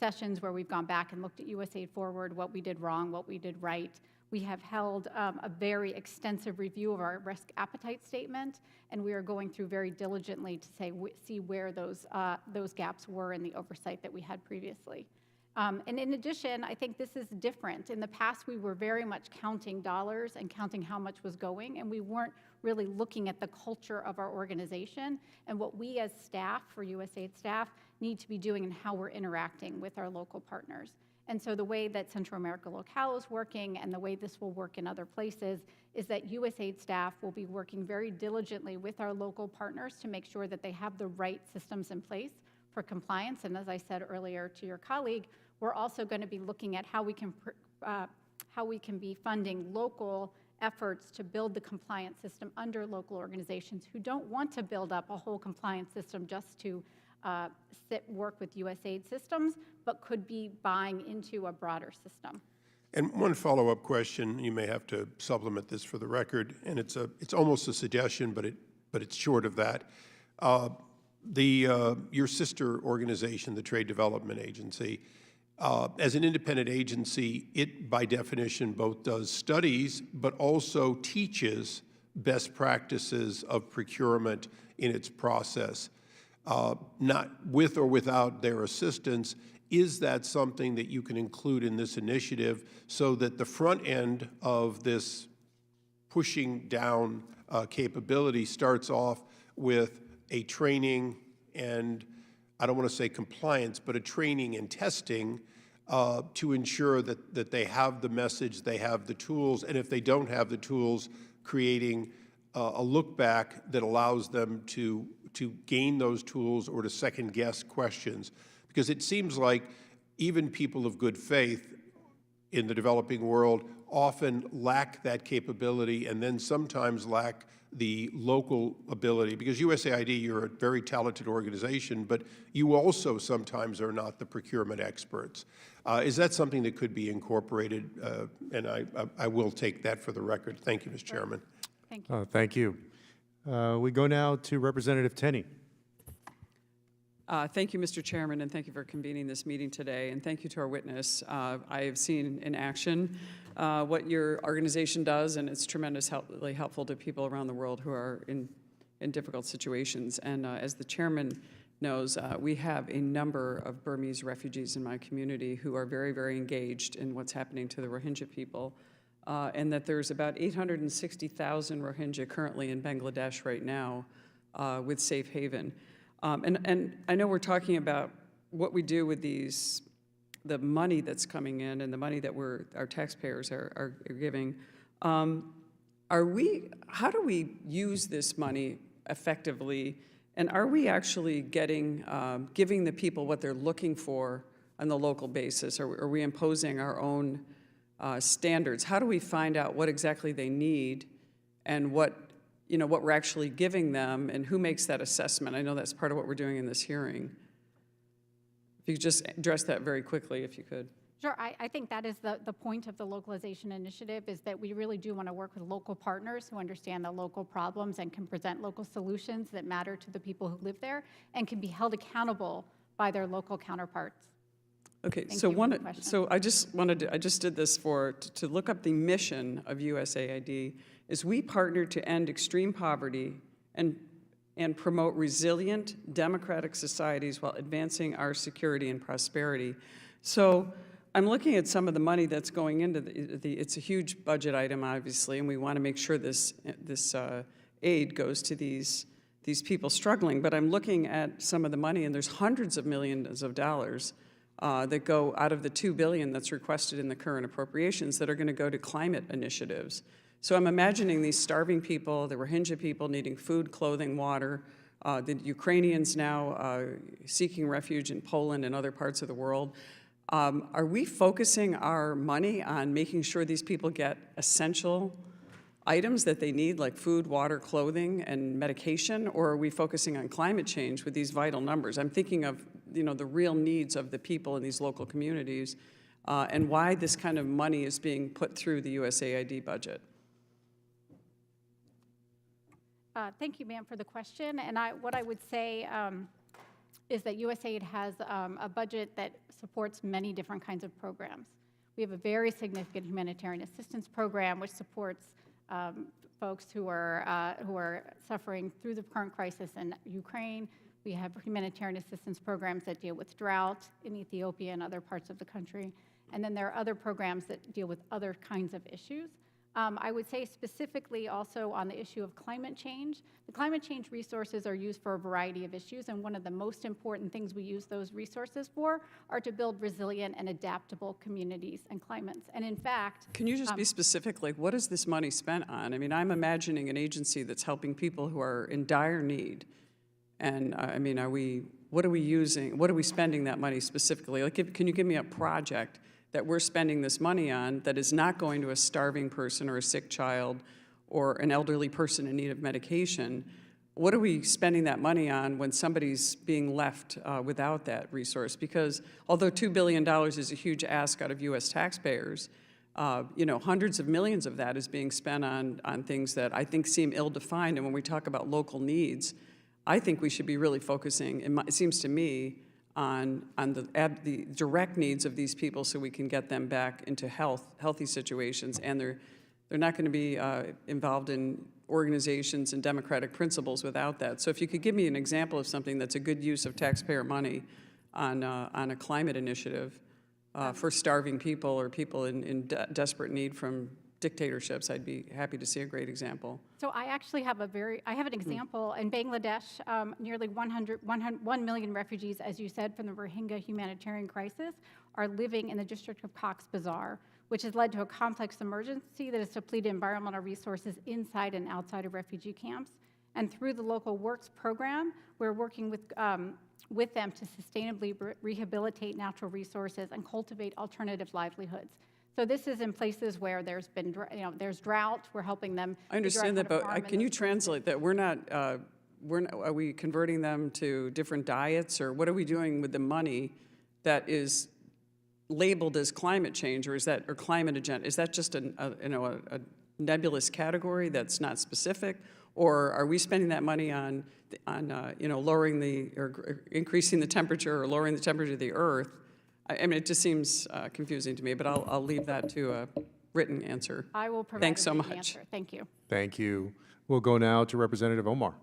sessions where we've gone back and looked at USAID Forward, what we did wrong, what we did right. We have held a very extensive review of our risk appetite statement, and we are going through very diligently to see where those gaps were in the oversight that we had previously. And in addition, I think this is different. In the past, we were very much counting dollars and counting how much was going, and we weren't really looking at the culture of our organization and what we as staff, for USAID staff, need to be doing and how we're interacting with our local partners. And so the way that Central America Locale is working and the way this will work in other places is that USAID staff will be working very diligently with our local partners to make sure that they have the right systems in place for compliance. And as I said earlier to your colleague, we're also going to be looking at how we can be funding local efforts to build the compliance system under local organizations who don't want to build up a whole compliance system just to work with USAID systems, but could be buying into a broader system. And one follow-up question, you may have to supplement this for the record, and it's almost a suggestion, but it's short of that. Your sister organization, the Trade Development Agency, as an independent agency, it by definition both does studies but also teaches best practices of procurement in its process. Not with or without their assistance, is that something that you can include in this initiative so that the front end of this pushing down capability starts off with a training and, I don't want to say compliance, but a training and testing to ensure that they have the message, they have the tools, and if they don't have the tools, creating a look back that allows them to gain those tools or to second guess questions. Because it seems like even people of good faith in the developing world often lack that capability and then sometimes lack the local ability. Because USAID, you're a very talented organization, but you also sometimes are not the procurement experts. Is that something that could be incorporated? And I will take that for the record. Thank you, Ms. Chairman. Thank you. Thank you. We go now to Representative Tenney. Thank you, Mr. Chairman, and thank you for convening this meeting today, and thank you to our witness. I have seen in action what your organization does, and it's tremendously helpful to people around the world who are in difficult situations. And as the chairman knows, we have a number of Burmese refugees in my community who are very, very engaged in what's happening to the Rohingya people, and that there's about 860,000 Rohingya currently in Bangladesh right now with safe haven. And I know we're talking about what we do with the money that's coming in and the money that our taxpayers are giving. How do we use this money effectively, and are we actually giving the people what they're looking for on the local basis, or are we imposing our own standards? How do we find out what exactly they need and what we're actually giving them, and who makes that assessment? I know that's part of what we're doing in this hearing. If you could just address that very quickly, if you could. Sure, I think that is the point of the localization initiative, is that we really do want to work with local partners who understand the local problems and can present local solutions that matter to the people who live there and can be held accountable by their local counterparts. Okay, Thank you I just did this to look up the mission of USAID. Is we partner to end extreme poverty and promote resilient democratic societies while advancing our security and prosperity. So I'm looking at some of the money that's going into it's a huge budget item, obviously, and we want to make sure this aid goes to these people struggling. But I'm looking at some of the money, and there's hundreds of millions of dollars that go out of the $2 billion that's requested in the current appropriations that are going to go to climate initiatives. So I'm imagining these starving people, the Rohingya people needing food, clothing, water, the Ukrainians now seeking refuge in Poland and other parts of the world. Are we focusing our money on making sure these people get essential items that they need, like food, water, clothing, and medication, or are we focusing on climate change with these vital numbers? I'm thinking of the real needs of the people in these local communities and why this kind of money is being put through the USAID budget. Thank you, ma'am, for the question. And what I would say is that USAID has a budget that supports many different kinds of programs. We have a very significant humanitarian assistance program which supports folks who are suffering through the current crisis in Ukraine. We have humanitarian assistance programs that deal with drought in Ethiopia and other parts of the country. And then there are other programs that deal with other kinds of issues. I would say specifically also on the issue of climate change. The climate change resources are used for a variety of issues, and one of the most important things we use those resources for are to build resilient and adaptable communities and climates. And in fact— Can you just be specific, like what is this money spent on? I mean, I'm imagining an agency that's helping people who are in dire need. And I mean, what are we spending that money specifically? Like, can you give me a project that we're spending this money on that is not going to a starving person or a sick child or an elderly person in need of medication? What are we spending that money on when somebody's being left without that resource? Because although $2 billion is a huge ask out of U.S. taxpayers, hundreds of millions of that is being spent on things that I think seem ill-defined. And when we talk about local needs, I think we should be really focusing, it seems to me, on the direct needs of these people so we can get them back into healthy situations. And they're not going to be involved in organizations and democratic principles without that. So if you could give me an example of something that's a good use of taxpayer money on a climate initiative for starving people or people in desperate need from dictatorships, I'd be happy to see a great example. So I actually have an example in Bangladesh. Nearly 1 million refugees, as you said, from the Rohingya humanitarian crisis are living in the district of Cox's Bazar, which has led to a complex emergency that has depleted environmental resources inside and outside of refugee camps. And through the local works program, we're working with them to sustainably rehabilitate natural resources and cultivate alternative livelihoods. So this is in places where there's been, there's drought. We're helping them. I understand that, but can you translate that? Are we converting them to different diets, or what are we doing with the money that is labeled as climate change, or climate agenda? Is that just a nebulous category that's not specific, or are we spending that money on lowering or increasing the temperature or lowering the temperature of the earth? I mean, it just seems confusing to me, but I'll leave that to a written answer. I will provide Thanks a so written much. answer. Thank you. Thank you. We'll go now to Representative Omar.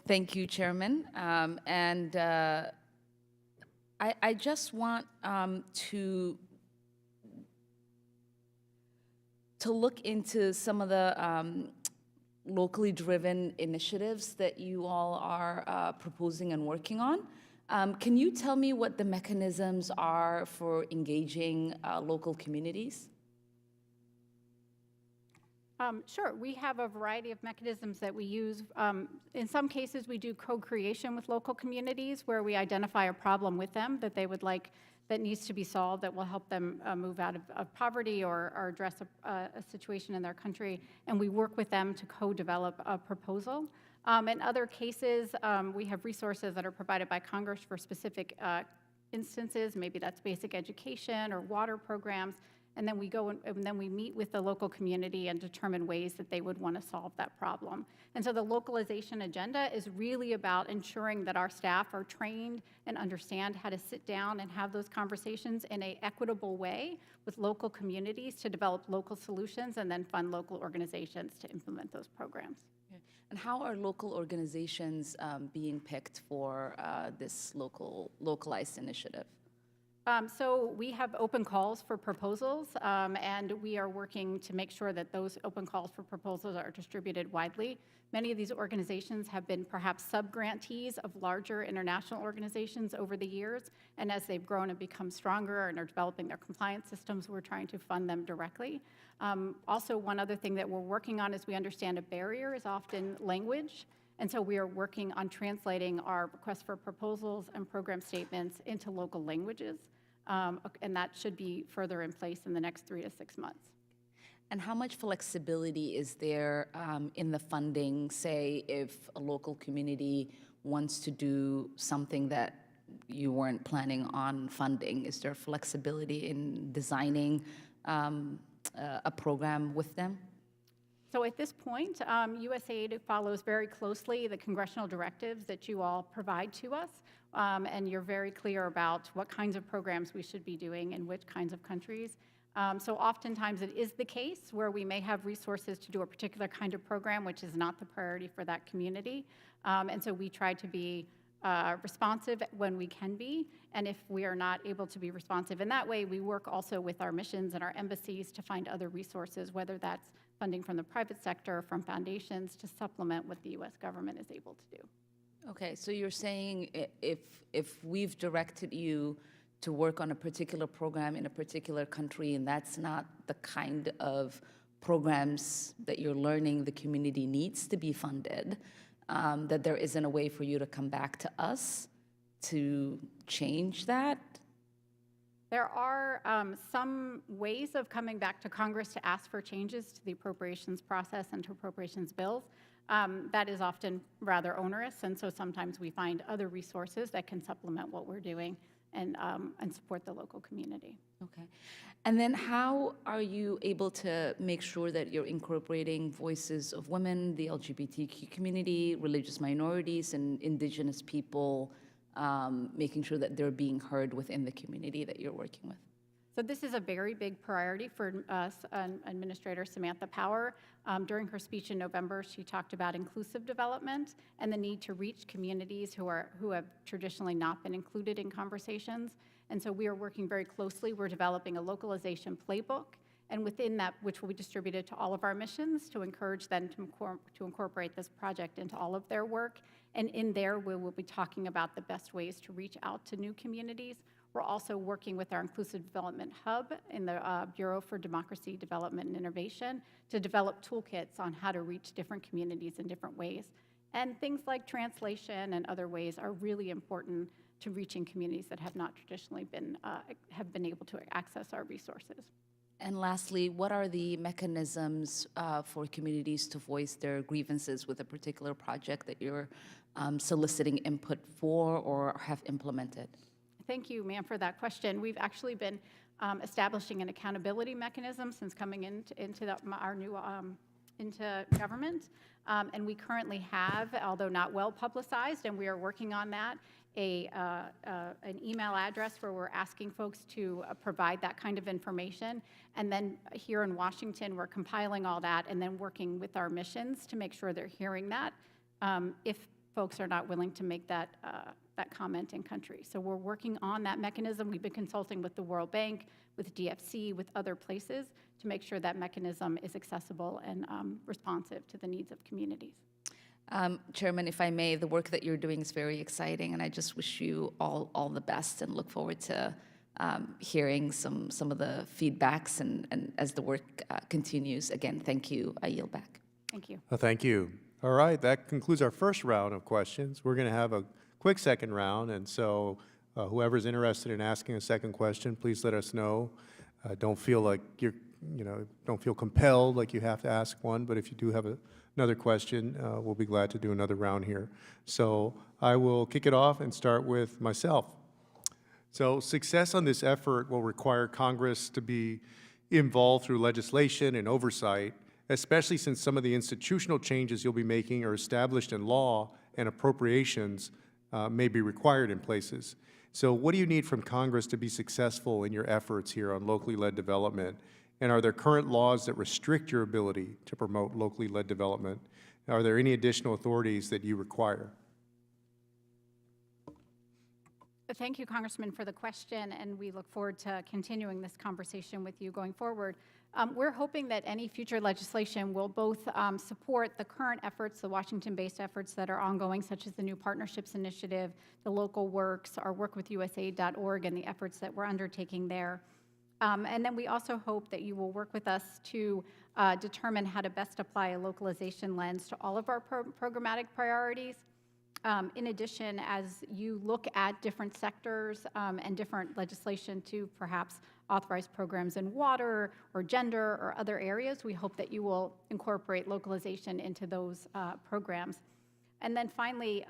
Thank you, Chairman. I just want to look into some of the locally driven initiatives that you all are proposing and working on. Can you tell me what the mechanisms are for engaging local communities? Sure. We have a variety of mechanisms that we use. In some cases, we do co-creation with local communities where we identify a problem with them that they would like, that needs to be solved, that will help them move out of poverty or address a situation in their country, and we work with them to co-develop a proposal. In other cases, we have resources that are provided by Congress for specific instances. Maybe that's basic education or water programs. And then we go and then we meet with the local community and determine ways that they would want to solve that problem. And so the localization agenda is really about ensuring that our staff are trained and understand how to sit down and have those conversations in an equitable way with local communities to develop local solutions and then fund local organizations to implement those programs. Okay. And how are local organizations being picked for this localized initiative? So we have open calls for proposals, and we are working to make sure that those open calls for proposals are distributed widely. Many of these organizations have been perhaps sub-grantees of larger international organizations over the years, and as they've grown and become stronger and are developing their compliance systems, we're trying to fund them directly. Also, one other thing that we're working on is we understand a barrier is often language. And so we are working on translating our requests for proposals and program statements into local languages. And that should be further in place in the next 3 to 6 months. And how much flexibility is there in the funding, say, if a local community wants to do something that you weren't planning on funding? Is there flexibility in designing a program with them? So at this point, USAID follows very closely the congressional directives that you all provide to us, and you're very clear about what kinds of programs we should be doing in which kinds of countries. So oftentimes it is the case where we may have resources to do a particular kind of program, which is not the priority for that community. And so we try to be responsive when we can be, and if we are not able to be responsive in that way, we work also with our missions and our embassies to find other resources, whether that's funding from the private sector, from foundations, to supplement what the U.S. government is able to do. Okay, so you're saying if we've directed you to work on a particular program in a particular country, and that's not the kind of programs that you're learning the community needs to be funded, that there isn't a way for you to come back to us to change that? There are some ways of coming back to Congress to ask for changes to the appropriations process and to appropriations bills. That is often rather onerous, and so sometimes we find other resources that can supplement what we're doing. and support the local community. Okay. And then how are you able to make sure that you're incorporating voices of women, the LGBTQ community, religious minorities, and indigenous people, making sure that they're being heard within the community that you're working with? So this is a very big priority for us, Administrator Samantha Power. During her speech in November, she talked about inclusive development and the need to reach communities who have traditionally not been included in conversations. And so we are working very closely. We're developing a localization playbook, and within that, which will be distributed to all of our missions to encourage them to incorporate this project into all of their work. And in there, we will be talking about the best ways to reach out to new communities. We're also working with our Inclusive Development Hub in the Bureau for Democracy, Development, and Innovation to develop toolkits on how to reach different communities in different ways. And things like translation and other ways are really important to reaching communities that have not traditionally been able to access our resources. And lastly, what are the mechanisms for communities to voice their grievances with a particular project that you're soliciting input for or have implemented? Thank you, ma'am, for that question. We've actually been establishing an accountability mechanism since coming into our new into government, and we currently have, although not well publicized, and we are working on that, an email address where we're asking folks to provide that kind of information. And then here in Washington, we're compiling all that and then working with our missions to make sure they're hearing that if folks are not willing to make that comment in country. So we're working on that mechanism. We've been consulting with the World Bank, with DFC, with other places to make sure that mechanism is accessible and responsive to the needs of communities. Chairman, if I may, the work that you're doing is very exciting, and I just wish you all the best and look forward to hearing some of the feedbacks and as the work continues. Again, thank you. I yield back. Thank you. Thank you. All right, that concludes our first round of questions. We're going to have a quick second round, and so whoever's interested in asking a second question, please let us know. Don't feel like don't feel compelled like you have to ask one, but if you do have another question, we'll be glad to do another round here. So I will kick it off and start with myself. So success on this effort will require Congress to be involved through legislation and oversight, especially since some of the institutional changes you'll be making are established in law and appropriations may be required in places. So what do you need from Congress to be successful in your efforts here on locally led development? And are there current laws that restrict your ability to promote locally led development? Are there any additional authorities that you require? Thank you, Congressman, for the question, and we look forward to continuing this conversation with you going forward. We're hoping that any future legislation will both support the current efforts, the Washington-based efforts that are ongoing, such as the new Partnerships Initiative, the Local Works, our work with USAID.org, and the efforts that we're undertaking there. And then we also hope that you will work with us to determine how to best apply a localization lens to all of our programmatic priorities. In addition, as you look at different sectors and different legislation to perhaps authorize programs in water or gender or other areas, we hope that you will incorporate localization into those programs. And then finally,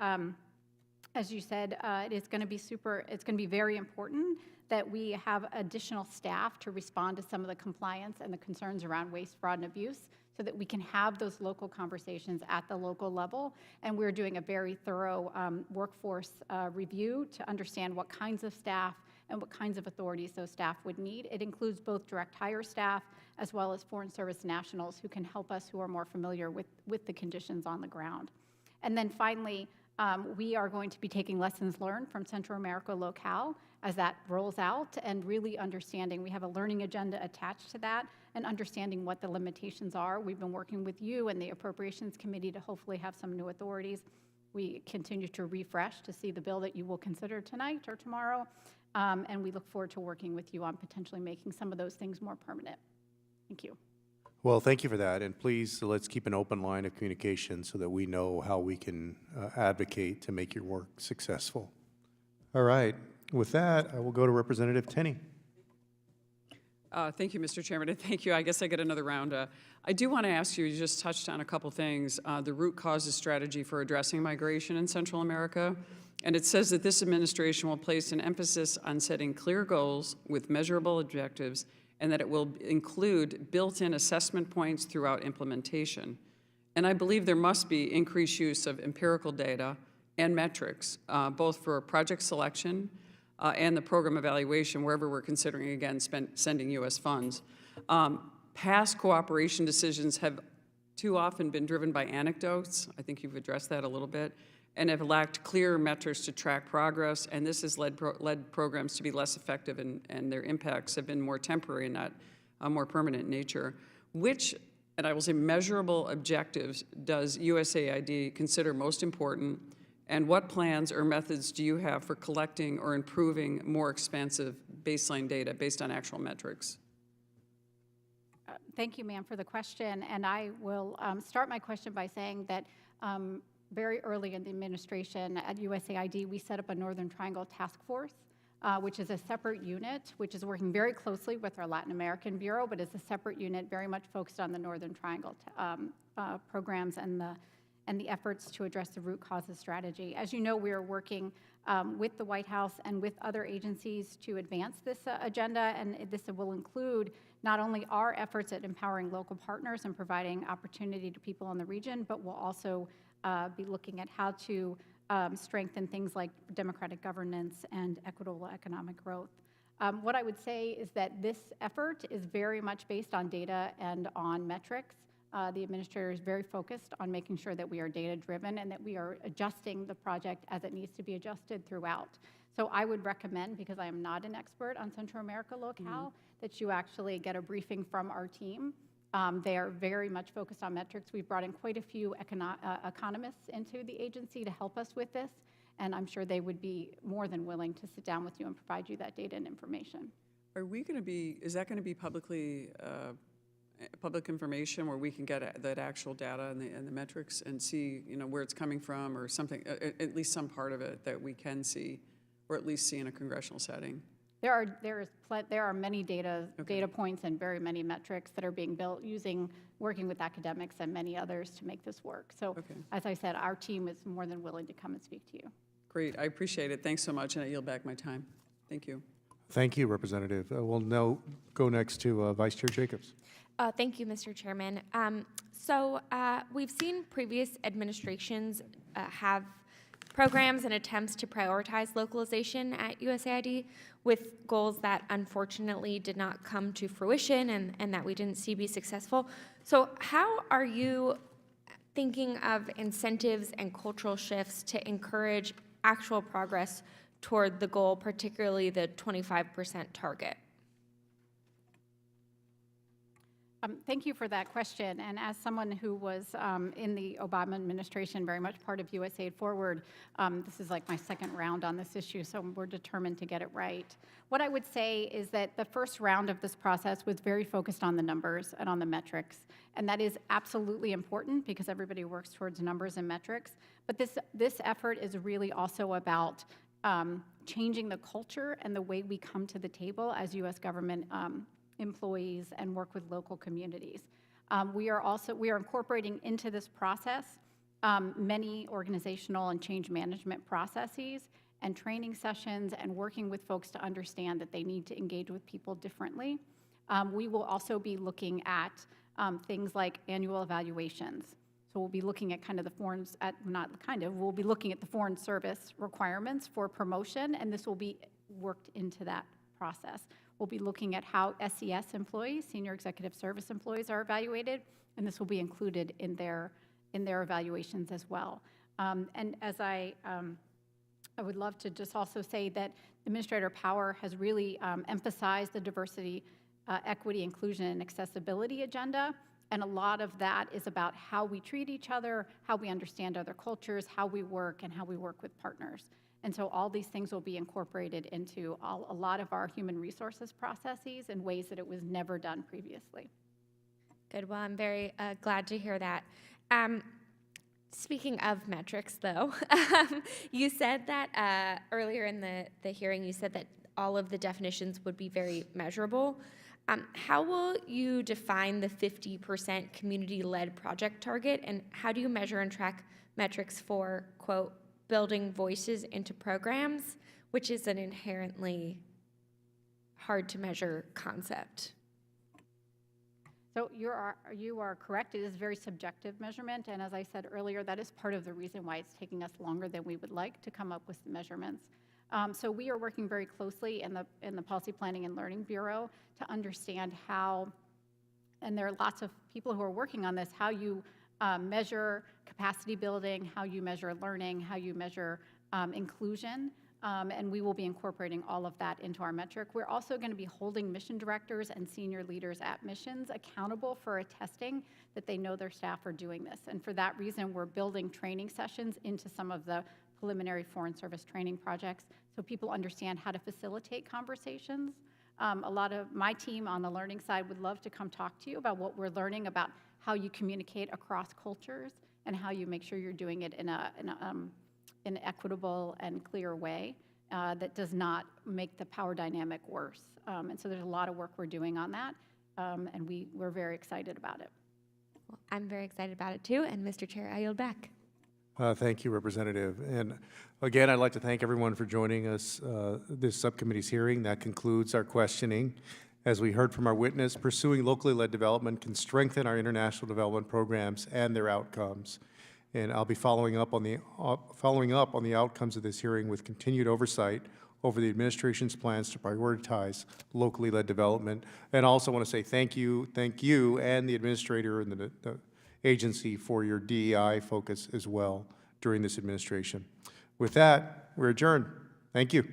as you said, it's going to be very important that we have additional staff to respond to some of the compliance and the concerns around waste, fraud, and abuse so that we can have those local conversations at the local level. And we're doing a very thorough workforce review to understand what kinds of staff and what kinds of authorities those staff would need. It includes both direct hire staff as well as Foreign Service nationals who can help us, who are more familiar with the conditions on the ground. And then finally, we are going to be taking lessons learned from Central America Locale as that rolls out and really understanding. We have a learning agenda attached to that and understanding what the limitations are. We've been working with you and the Appropriations Committee to hopefully have some new authorities. We continue to refresh to see the bill that you will consider tonight or tomorrow, and we look forward to working with you on potentially making some of those things more permanent. Thank you. Well, thank you for that, and please let's keep an open line of communication so that we know how we can advocate to make your work successful. All right, with that, I will go to Representative Tenney. Thank you, Mr. Chairman, and thank you. I guess I get another round. I do want to ask you just touched on a couple things, the root causes strategy for addressing migration in Central America, And it says that this administration will place an emphasis on setting clear goals with measurable objectives, and that it will include built-in assessment points throughout implementation. And I believe there must be increased use of empirical data and metrics, both for project selection and the program evaluation, wherever we're considering, again, sending U.S. funds. Past cooperation decisions have too often been driven by anecdotes. I think you've addressed that a little bit, and have lacked clear metrics to track progress, and this has led programs to be less effective, and their impacts have been more temporary and not more permanent in nature. Which, and I will say, measurable objectives does USAID consider most important, and what plans or methods do you have for collecting or improving more expansive baseline data based on actual metrics? Thank you, ma'am, for the question. And I will start my question by saying that very early in the administration at USAID, we set up a Northern Triangle Task Force, which is a separate unit, which is working very closely with our Latin American Bureau, but is a separate unit very much focused on the Northern Triangle programs and the efforts to address the root causes strategy. As you know, we are working with the White House and with other agencies to advance this agenda, and this will include not only our efforts at empowering local partners and providing opportunity to people in the region, but we'll also be looking at how to strengthen things like democratic governance and equitable economic growth. What I would say is that this effort is very much based on data and on metrics. The administrator is very focused on making sure that we are data-driven and that we are adjusting the project as it needs to be adjusted throughout. So I would recommend, because I am not an expert on Central America locale, that you actually get a briefing from our team. They are very much focused on metrics. We've brought in quite a few economists into the agency to help us with this, and I'm sure they would be more than willing to sit down with you and provide you that data and information. Are we going to be, is that going to be publicly, public information where we can get that actual data and the metrics and see, you know, where it's coming from or something, at least some part of it that we can see, or at least see in a congressional setting? There are many data points and very many metrics that are being built working with academics and many others to make this work. So as I said, our team is more than willing to come and speak to you. Great, I appreciate it. Thanks so much, and I yield back my time. Thank you. Thank you, Representative. We'll now go next to Vice Chair Jacobs. Thank you, Mr. Chairman. We've seen previous administrations have programs and attempts to prioritize localization at USAID with goals that unfortunately did not come to fruition and that we didn't see be successful. So how are you thinking of incentives and cultural shifts to encourage actual progress toward the goal, particularly the 25% target? Thank you for that question. And as someone who was in the Obama administration, very much part of USAID Forward, this is like my second round on this issue, so we're determined to get it right. What I would say is that the first round of this process was very focused on the numbers and on the metrics. And that is absolutely important because everybody works towards numbers and metrics. But this effort is really also about changing the culture and the way we come to the table as U.S. government employees and work with local communities. We are incorporating into this process many organizational and change management processes and training sessions and working with folks to understand that they need to engage with people differently. We will also be looking at things like annual evaluations. So we'll be looking at kind of the foreign, we'll be looking at the foreign service requirements for promotion, and this will be worked into that process. We'll be looking at how SES employees, senior executive service employees, are evaluated, and this will be included in their evaluations as well. And as I would love to just also say that Administrator Power has really emphasized the diversity, equity, inclusion, and accessibility agenda, and a lot of that is about how we treat each other, how we understand other cultures, how we work, and how we work with partners. And so all these things will be incorporated into a lot of our human resources processes in ways that it was never done previously. Good. Well, I'm very glad to hear that. Speaking of metrics, though, you said that earlier in the hearing, you said that all of the definitions would be very measurable. How will you define the 50% community-led project target, and how do you measure and track metrics for, quote, building voices into programs, which is an inherently hard to measure concept. So you are correct. It is a very subjective measurement, and as I said earlier, that is part of the reason why it's taking us longer than we would like to come up with the measurements. So we are working very closely in the Policy Planning and Learning Bureau to understand how, and there are lots of people who are working on this, how you measure capacity building, how you measure learning, how you measure inclusion. And we will be incorporating all of that into our metric. We're also going to be holding mission directors and senior leaders at missions accountable for attesting that they know their staff are doing this. And for that reason, we're building training sessions into some of the preliminary Foreign Service training projects so people understand how to facilitate conversations. A lot of my team on the learning side would love to come talk to you about what we're learning about how you communicate across cultures and how you make sure you're doing it in an equitable and clear way that does not make the power dynamic worse. And so there's a lot of work we're doing on that, and we're very excited about it. Well, I'm very excited about it too, and Mr. Chair, I yield back. Thank you, Representative. And again, I'd like to thank everyone for joining us this subcommittee's hearing. That concludes our questioning. As we heard from our witness, pursuing locally led development can strengthen our international development programs and their outcomes. And I'll be following up on the outcomes of this hearing with continued oversight over the administration's plans to prioritize locally led development. And I also want to say thank you and the administrator and the agency for your DEI focus as well during this administration. With that, we're adjourned. Thank you.